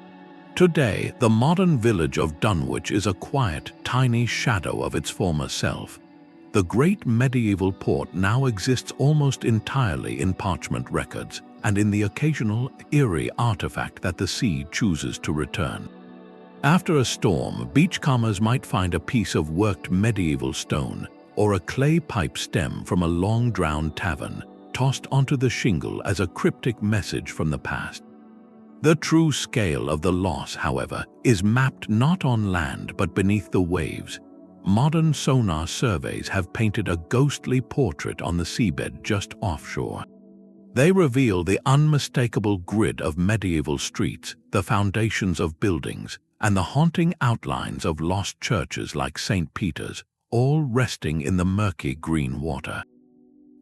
Today, the modern village of Dunwich is a quiet, tiny shadow of its former self. the great medieval port now exists almost entirely in parchment records and in the occasional eerie artifact that the sea chooses to return. After a storm, beachcombers might find a piece of worked medieval stone or a clay pipe stem from a long-drowned tavern, tossed onto the shingle as a cryptic message from the past. The true scale of the loss, however, is mapped not on land but beneath the waves. Modern sonar surveys have painted a ghostly portrait on the seabed just offshore. They reveal the unmistakable grid of medieval streets, the foundations of buildings, and the haunting outlines of lost churches like St. Peter's, all resting in the murky green water.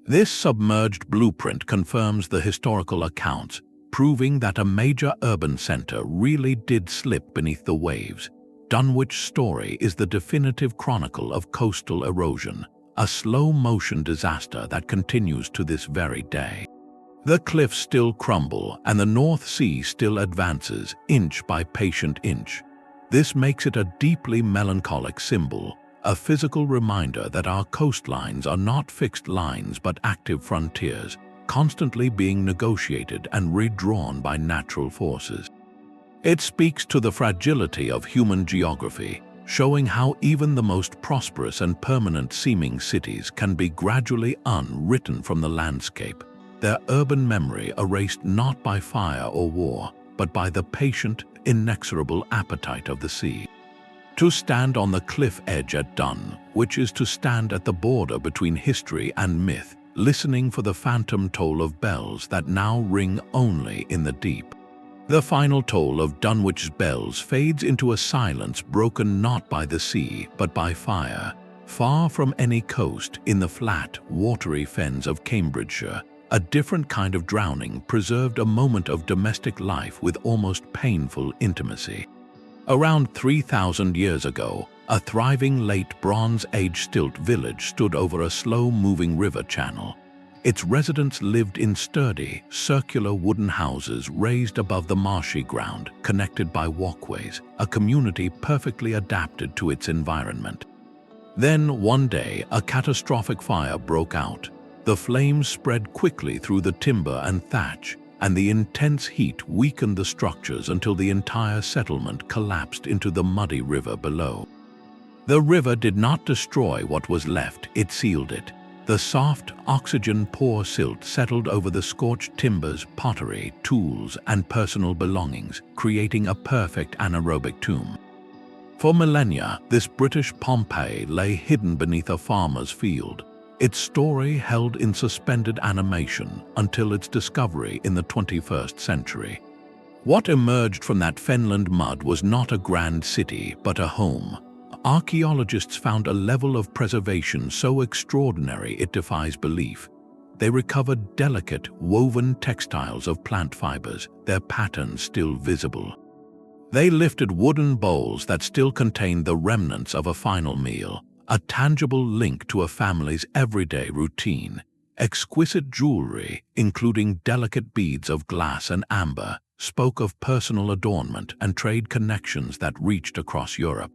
This submerged blueprint confirms the historical accounts, proving that a major urban center really did slip beneath the waves. Dunwich story is the definitive chronicle of coastal erosion, a slow-motion disaster that continues to this very day. The cliffs still crumble and the North Sea still advances, inch by patient inch. This makes it a deeply melancholic symbol, a physical reminder that our coastlines are not fixed lines but active frontiers, constantly being negotiated and redrawn by natural forces. It speaks to the fragility of human geography, showing how even the most prosperous and permanent-seeming cities can be gradually unwritten from the landscape, their urban memory erased not by fire or war, but by the patient, inexorable appetite of the sea. To stand on the cliff edge at Dun, which is to stand at the border between history and myth, listening for the phantom toll of bells that now ring only in the deep. The final toll of Dunwich's bells fades into a silence broken not by the sea, but by fire. Far from any coast, in the flat, watery fens of Cambridgeshire, a different kind of drowning preserved a moment of domestic life with almost painful intimacy. Around 3,000 years ago, a thriving late Bronze Age stilt village stood over a slow-moving river channel. Its residents lived in sturdy, circular wooden houses raised above the marshy ground, connected by walkways, a community perfectly adapted to its environment. Then, one day, a catastrophic fire broke out. The flames spread quickly through the timber and thatch, and the intense heat weakened the structures until the entire settlement collapsed into the muddy river below. The river did not destroy what was left, it sealed it. The soft, oxygen-poor silt settled over the scorched timbers, pottery, tools, and personal belongings, creating a perfect anaerobic tomb. For millennia, this British Pompeii lay hidden beneath a farmer's field, its story held in suspended animation until its discovery in the 21st century. What emerged from that fenland mud was not a grand city, but a home. Archaeologists found a level of preservation so extraordinary it defies belief. They recovered delicate, woven textiles of plant fibers, their patterns still visible. They lifted wooden bowls that still contained the remnants of a final meal, a tangible link to a family's everyday routine. Exquisite jewelry, including delicate beads of glass and amber, spoke of personal adornment and trade connections that reached across Europe.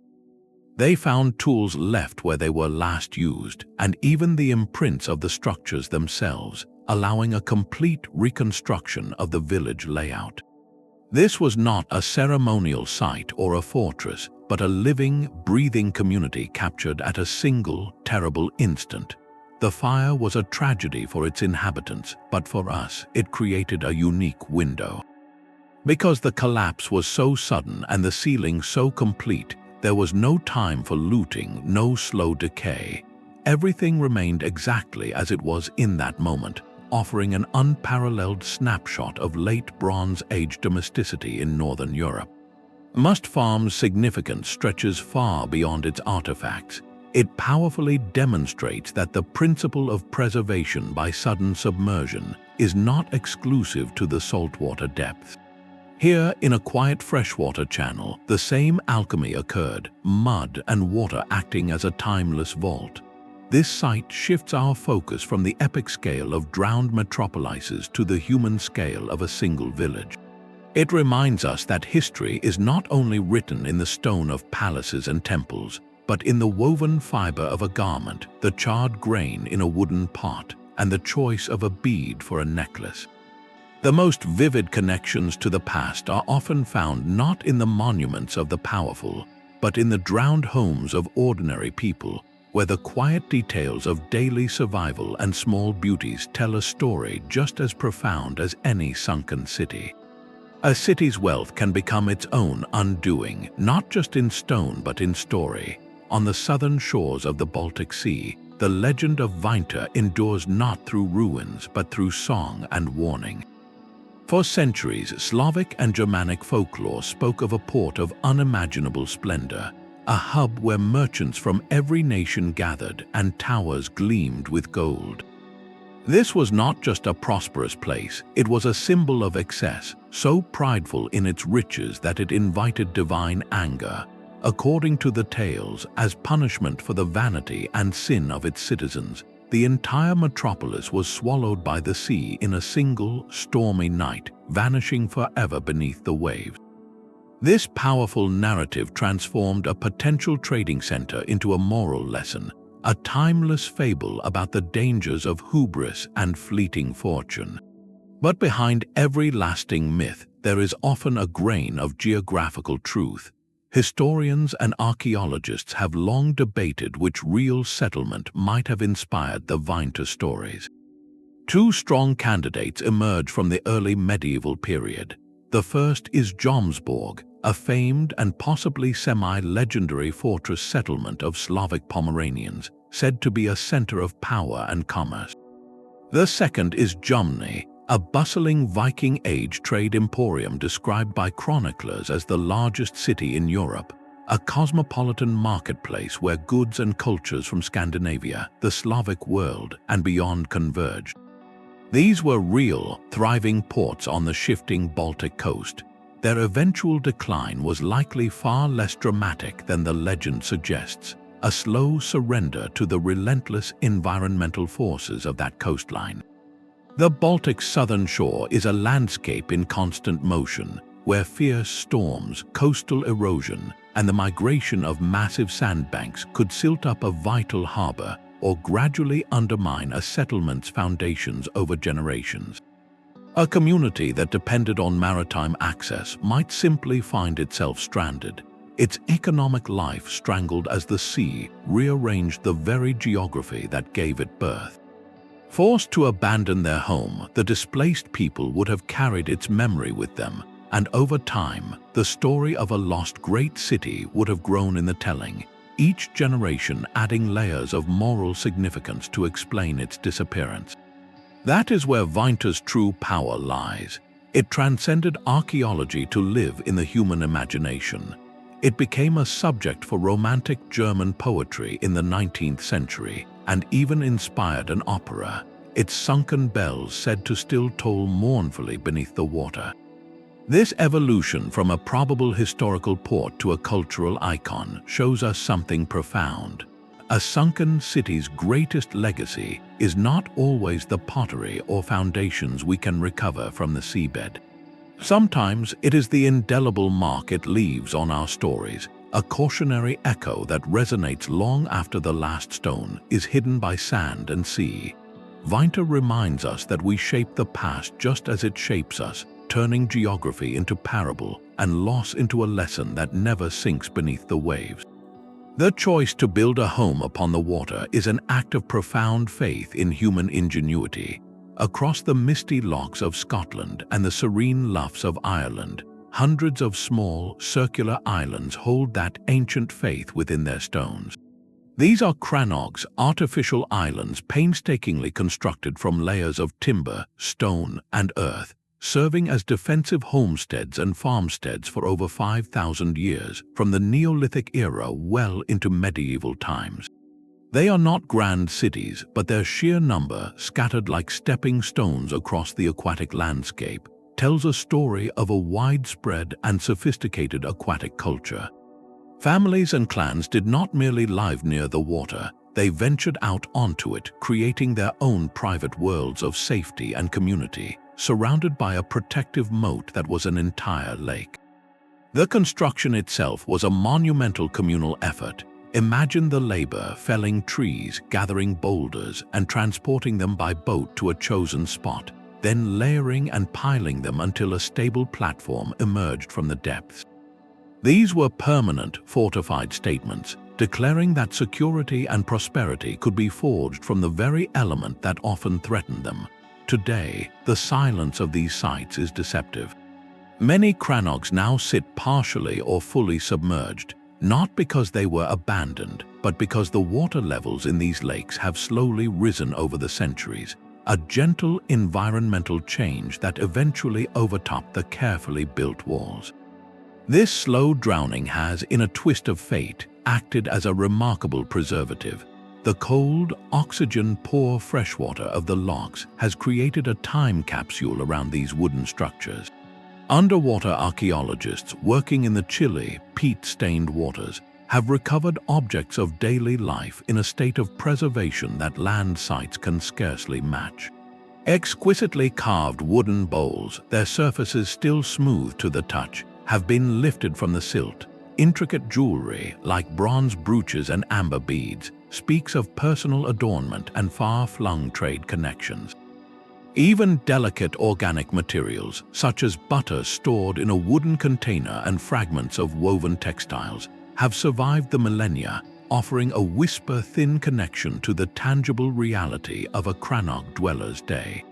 They found tools left where they were last used, and even the imprints of the structures themselves, allowing a complete reconstruction of the village layout. This was not a ceremonial site or a fortress, but a living, breathing community captured at a single, terrible instant. The fire was a tragedy for its inhabitants, but for us, it created a unique window. Because the collapse was so sudden and the sealing so complete, there was no time for looting, no slow decay. Everything remained exactly as it was in that moment, offering an unparalleled snapshot of late Bronze Age domesticity in Northern Europe. Must Farm's significance stretches far beyond its artifacts. It powerfully demonstrates that the principle of preservation by sudden submersion is not exclusive to the saltwater depths. Here, in a quiet freshwater channel, the same alchemy occurred, mud and water acting as a timeless vault. This site shifts our focus from the epic scale of drowned metropolises to the human scale of a single village. It reminds us that history is not only written in the stone of palaces and temples, but in the woven fiber of a garment, the charred grain in a wooden pot, and the choice of a bead for a necklace. The most vivid connections to the past are often found not in the monuments of the powerful, but in the drowned homes of ordinary people, where the quiet details of daily survival and small beauties tell a story just as profound as any sunken city. A city's wealth can become its own undoing, not just in stone but in story. On the southern shores of the Baltic Sea, the legend of Vinter endures not through ruins but through song and warning. For centuries, Slavic and Germanic folklore spoke of a port of unimaginable splendor, a hub where merchants from every nation gathered and towers gleamed with gold. This was not just a prosperous place, it was a symbol of excess, so prideful in its riches that it invited divine anger, according to the tales, as punishment for the vanity and sin of its citizens. The entire metropolis was swallowed by the sea in a single, stormy night, vanishing forever beneath the waves. This powerful narrative transformed a potential trading center into a moral lesson, a timeless fable about the dangers of hubris and fleeting fortune. But behind every lasting myth, there is often a grain of geographical truth. Historians and archaeologists have long debated which real settlement might have inspired the Vinter stories. Two strong candidates emerge from the early medieval period. The first is Jomsborg, a famed and possibly semi-legendary fortress settlement of Slavic Pomeranians, said to be a center of power and commerce. The second is Jumni, a bustling Viking Age trade emporium described by chroniclers as the largest city in Europe, a cosmopolitan marketplace where goods and cultures from Scandinavia, the Slavic world, and beyond converged. These were real, thriving ports on the shifting Baltic coast. Their eventual decline was likely far less dramatic than the legend suggests, a slow surrender to the relentless environmental forces of that coastline. The Baltic's southern shore is a landscape in constant motion, where fierce storms, coastal erosion, and the migration of massive sandbanks could silt up a vital harbor or gradually undermine a settlement's foundations over generations. A community that depended on maritime access might simply find itself stranded, its economic life strangled as the sea rearranged the very geography that gave it birth. Forced to abandon their home, the displaced people would have carried its memory with them, and over time, the story of a lost great city would have grown in the telling, each generation adding layers of moral significance to explain its disappearance. That is where Vinter's true power lies. It transcended archaeology to live in the human imagination. It became a subject for romantic German poetry in the 19th century, and even inspired an opera, its sunken bells said to still toll mournfully beneath the water. This evolution from a probable historical port to a cultural icon shows us something profound. A sunken city's greatest legacy is not always the pottery or foundations we can recover from the seabed. Sometimes it is the indelible mark it leaves on our stories, a cautionary echo that resonates long after the last stone is hidden by sand and sea. Vinter reminds us that we shape the past just as it shapes us, turning geography into parable and loss into a lesson that never sinks beneath the waves. The choice to build a home upon the water is an act of profound faith in human ingenuity. Across the misty lochs of Scotland and the serene loughs of Ireland, hundreds of small, circular islands hold that ancient faith within their stones. These are crannogs, artificial islands painstakingly constructed from layers of timber, stone, and earth, serving as defensive homesteads and farmsteads for over 5,000 years, from the Neolithic era well into medieval times. They are not grand cities, but their sheer number, scattered like stepping stones across the aquatic landscape, tells a story of a widespread and sophisticated aquatic culture. Families and clans did not merely live near the water, they ventured out onto it, creating their own private worlds of safety and community, surrounded by a protective moat that was an entire lake. The construction itself was a monumental communal effort, Imagine the labor felling trees, gathering boulders, and transporting them by boat to a chosen spot, then layering and piling them until a stable platform emerged from the depths. These were permanent, fortified statements, declaring that security and prosperity could be forged from the very element that often threatened them. Today, the silence of these sites is deceptive. Many crannogs now sit partially or fully submerged, not because they were abandoned, but because the water levels in these lakes have slowly risen over the centuries, a gentle environmental change that eventually overtopped the carefully built walls. This slow drowning has, in a twist of fate, acted as a remarkable preservative. The cold, oxygen-poor freshwater of the lochs has created a time capsule around these wooden structures. Underwater archaeologists working in the chilly, peat-stained waters have recovered objects of daily life in a state of preservation that land sites can scarcely match. Exquisitely carved wooden bowls, their surfaces still smooth to the touch, have been lifted from the silt. Intricate jewelry, like bronze brooches and amber beads, speaks of personal adornment and far-flung trade connections. Even delicate organic materials, such as butter stored in a wooden container and fragments of woven textiles, have survived the millennia, offering a whisper-thin connection to the tangible reality of a crannog dweller's day.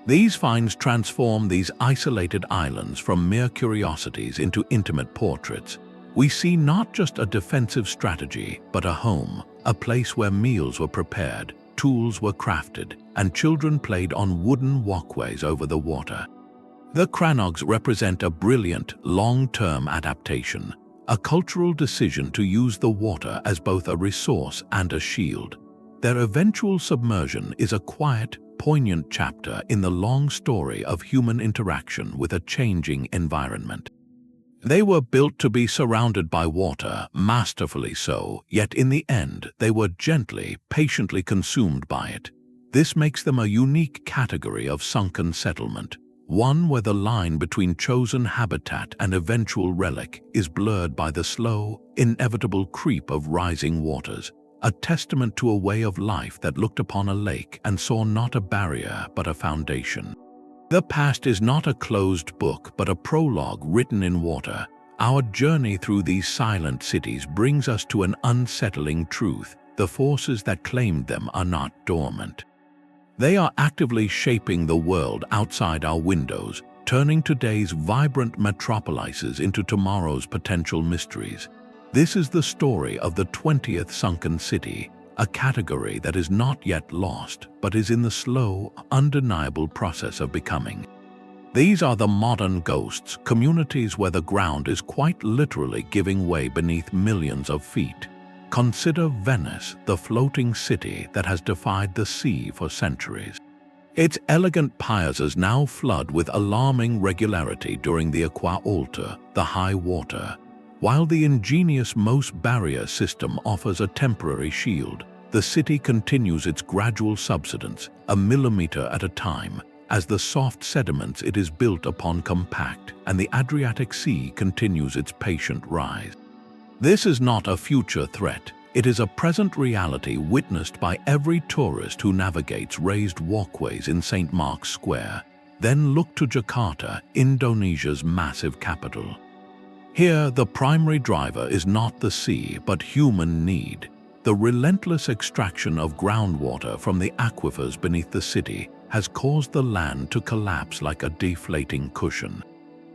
These finds transform these isolated islands from mere curiosities into intimate portraits. We see not just a defensive strategy, but a home, a place where meals were prepared, tools were crafted, and children played on wooden walkways over the water. The crannogs represent a brilliant, long-term adaptation, a cultural decision to use the water as both a resource and a shield. Their eventual submersion is a quiet, poignant chapter in the long story of human interaction with a changing environment. They were built to be surrounded by water, masterfully so, yet in the end they were gently, patiently consumed by it. This makes them a unique category of sunken settlement, one where the line between chosen habitat and eventual relic is blurred by the slow, inevitable creep of rising waters, a testament to a way of life that looked upon a lake and saw not a barrier but a foundation. The past is not a closed book but a prologue written in water. Our journey through these silent cities brings us to an unsettling truth: the forces that claimed them are not dormant. They are actively shaping the world outside our windows, turning today's vibrant metropolises into tomorrow's potential mysteries. This is the story of the 20th sunken city, a category that is not yet lost, but is in the slow, undeniable process of becoming. These are the modern ghosts, communities where the ground is quite literally giving way beneath millions of feet. Consider Venice, the floating city that has defied the sea for centuries. Its elegant piazzas now flood with alarming regularity during the Aqua Alta, the high water. While the ingenious Mos barrier system offers a temporary shield, the city continues its gradual subsidence, a millimeter at a time, as the soft sediments it is built upon compact and the Adriatic Sea continues its patient rise. This is not a future threat, it is a present reality witnessed by every tourist who navigates raised walkways in St. Mark's Square. Then look to Jakarta, Indonesia's massive capital. Here, the primary driver is not the sea, but human need. The relentless extraction of groundwater from the aquifers beneath the city has caused the land to collapse like a deflating cushion.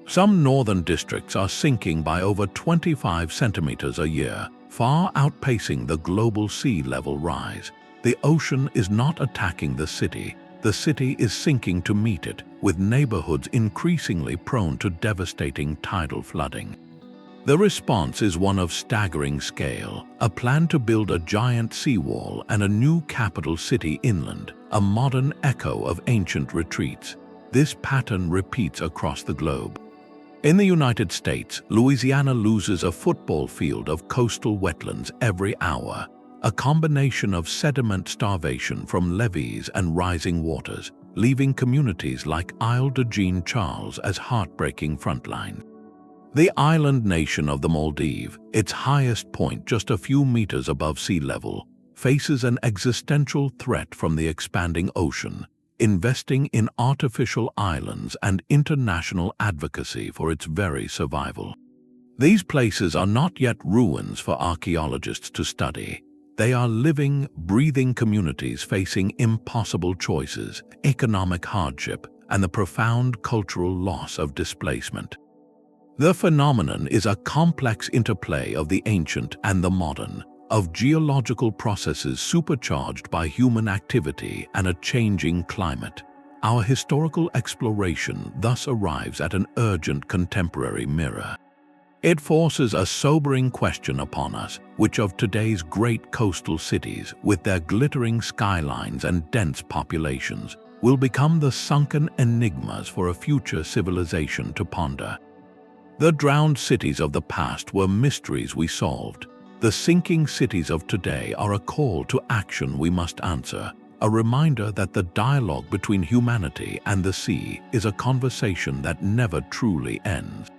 Some northern districts are sinking by over 25 centimeters a year, far outpacing the global sea level rise. The ocean is not attacking the city is sinking to meet it, with neighborhoods increasingly prone to devastating tidal flooding. The response is one of staggering scale, a plan to build a giant seawall and a new capital city inland, a modern echo of ancient retreats. This pattern repeats across the globe. In the United States, Louisiana loses a football field of coastal wetlands every hour, a combination of sediment starvation from levees and rising waters, leaving communities like Isle de Jean Charles as heartbreaking frontline. The island nation of the Maldives, its highest point just a few meters above sea level, faces an existential threat from the expanding ocean, investing in artificial islands and international advocacy for its very survival. These places are not yet ruins for archaeologists to study. They are living, breathing communities facing impossible choices, economic hardship, and the profound cultural loss of displacement. The phenomenon is a complex interplay of the ancient and the modern, of geological processes supercharged by human activity and a changing climate. Our historical exploration thus arrives at an urgent contemporary mirror. It forces a sobering question upon us, which of today's great coastal cities, with their glittering skylines and dense populations, will become the sunken enigmas for a future civilization to ponder. The drowned cities of the past were mysteries we solved. The sinking cities of today are a call to action we must answer, a reminder that the dialogue between humanity and the sea is a conversation that never truly ends.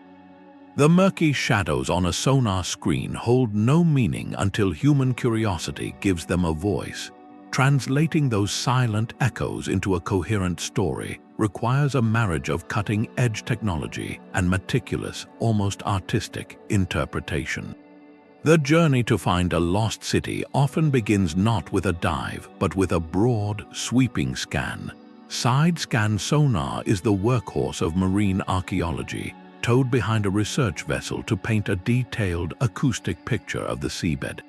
The murky shadows on a sonar screen hold no meaning until human curiosity gives them a voice. Translating those silent echoes into a coherent story requires a marriage of cutting-edge technology and meticulous, almost artistic, interpretation. The journey to find a lost city often begins not with a dive, but with a broad, sweeping scan. Side-scan sonar is the workhorse of marine archaeology, towed behind a research vessel to paint a detailed, acoustic picture of the seabed.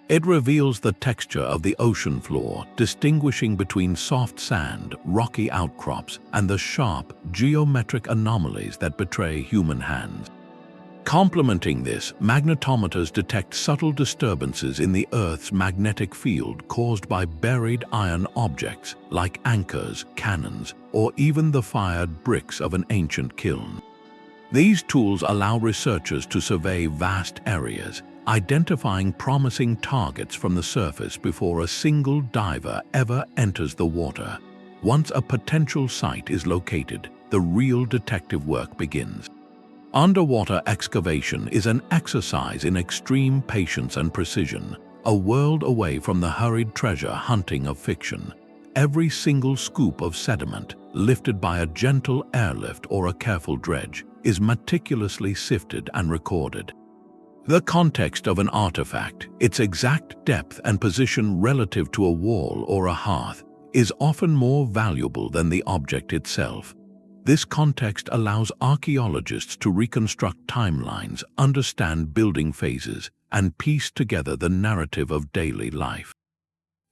It reveals the texture of the ocean floor, distinguishing between soft sand, rocky outcrops, and the sharp, geometric anomalies that betray human hands. Complementing this, magnetometers detect subtle disturbances in the Earth's magnetic field caused by buried iron objects like anchors, cannons, or even the fired bricks of an ancient kiln. These tools allow researchers to survey vast areas, identifying promising targets from the surface before a single diver ever enters the water. Once a potential site is located, the real detective work begins. Underwater excavation is an exercise in extreme patience and precision, a world away from the hurried treasure hunting of fiction. Every single scoop of sediment, lifted by a gentle airlift or a careful dredge, is meticulously sifted and recorded. The context of an artifact, its exact depth and position relative to a wall or a hearth, is often more valuable than the object itself. This context allows archaeologists to reconstruct timelines, understand building phases, and piece together the narrative of daily life.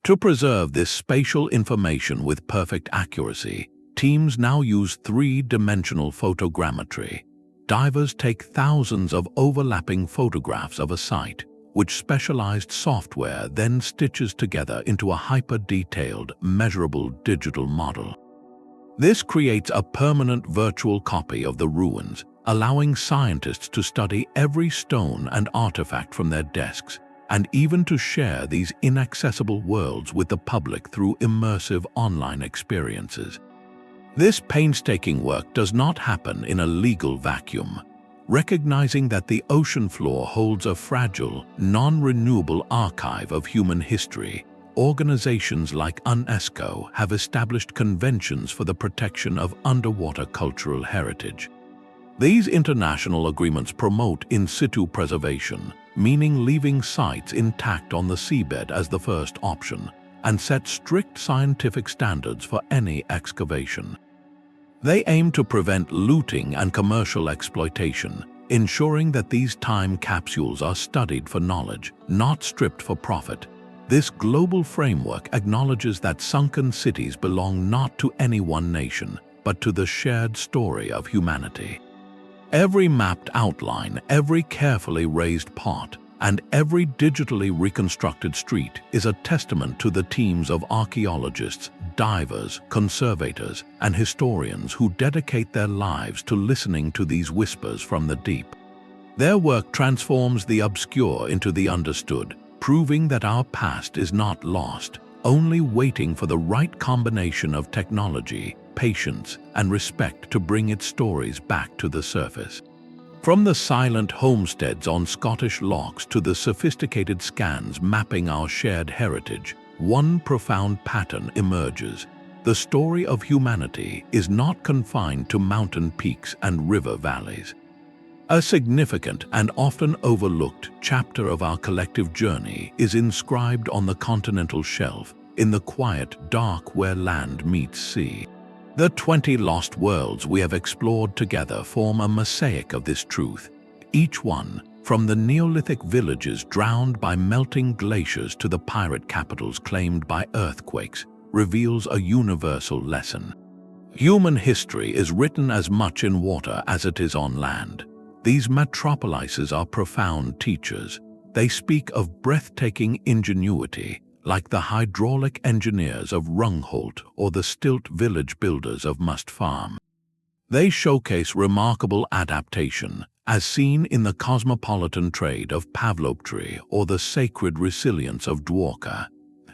To preserve this spatial information with perfect accuracy, teams now use three-dimensional photogrammetry. Divers take thousands of overlapping photographs of a site, which specialized software then stitches together into a hyper-detailed, measurable digital model. This creates a permanent virtual copy of the ruins, allowing scientists to study every stone and artifact from their desks, and even to share these inaccessible worlds with the public through immersive online experiences. This painstaking work does not happen in a legal vacuum. Recognizing that the ocean floor holds a fragile, non-renewable archive of human history, organizations like UNESCO have established conventions for the protection of underwater cultural heritage. These international agreements promote in situ preservation, meaning leaving sites intact on the seabed as the first option, and set strict scientific standards for any excavation. They aim to prevent looting and commercial exploitation, ensuring that these time capsules are studied for knowledge, not stripped for profit. This global framework acknowledges that sunken cities belong not to any one nation, but to the shared story of humanity. Every mapped outline, every carefully raised pot, and every digitally reconstructed street is a testament to the teams of archaeologists, divers, conservators, and historians who dedicate their lives to listening to these whispers from the deep. Their work transforms the obscure into the understood, proving that our past is not lost, only waiting for the right combination of technology, patience, and respect to bring its stories back to the surface. From the silent homesteads on Scottish lochs to the sophisticated scans mapping our shared heritage, one profound pattern emerges. The story of humanity is not confined to mountain peaks and river valleys. A significant and often overlooked chapter of our collective journey is inscribed on the continental shelf, in the quiet dark where land meets sea. The 20 lost worlds we have explored together form a mosaic of this truth. Each one, from the Neolithic villages drowned by melting glaciers to the pirate capitals claimed by earthquakes, reveals a universal lesson. Human history is written as much in water as it is on land. These metropolises are profound teachers. They speak of breathtaking ingenuity, like the hydraulic engineers of Rungholt or the stilt village builders of Must Farm. They showcase remarkable adaptation, as seen in the cosmopolitan trade of Pavlopetri or the sacred resilience of Dwarka.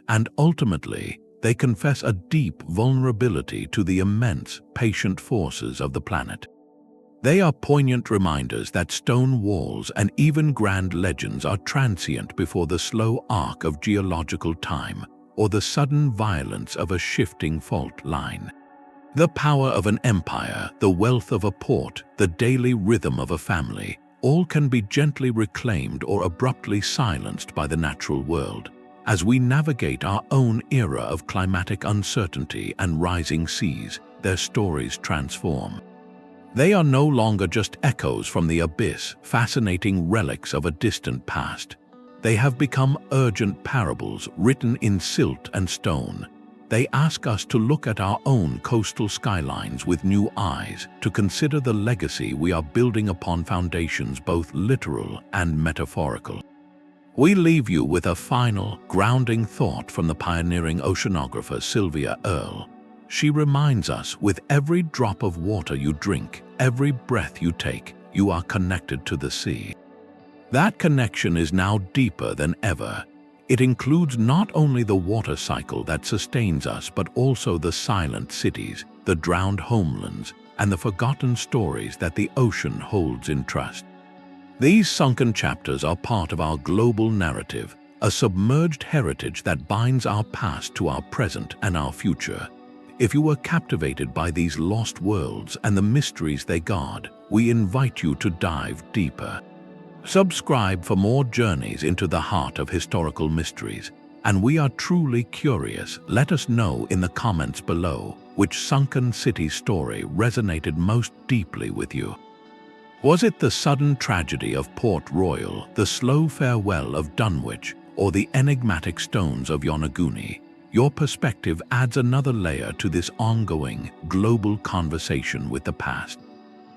And ultimately, they confess a deep vulnerability to the immense, patient forces of the planet. They are poignant reminders that stone walls and even grand legends are transient before the slow arc of geological time or the sudden violence of a shifting fault line. The power of an empire, the wealth of a port, the daily rhythm of a family, all can be gently reclaimed or abruptly silenced by the natural world. As we navigate our own era of climatic uncertainty and rising seas, their stories transform. They are no longer just echoes from the abyss, fascinating relics of a distant past. They have become urgent parables written in silt and stone. They ask us to look at our own coastal skylines with new eyes, to consider the legacy we are building upon foundations both literal and metaphorical. We leave you with a final, grounding thought from the pioneering oceanographer Sylvia Earle. She reminds us, with every drop of water you drink, every breath you take, you are connected to the sea. That connection is now deeper than ever. It includes not only the water cycle that sustains us, but also the silent cities, the drowned homelands, and the forgotten stories that the ocean holds in trust. These sunken chapters are part of our global narrative, a submerged heritage that binds our past to our present and our future. If you were captivated by these lost worlds and the mysteries they guard, we invite you to dive deeper. Subscribe for more journeys into the heart of historical mysteries. And we are truly curious. Let us know in the comments below which sunken city story resonated most deeply with you. Was it the sudden tragedy of Port Royal, the slow farewell of Dunwich, or the enigmatic stones of Yonaguni? Your perspective adds another layer to this ongoing, global conversation with the past.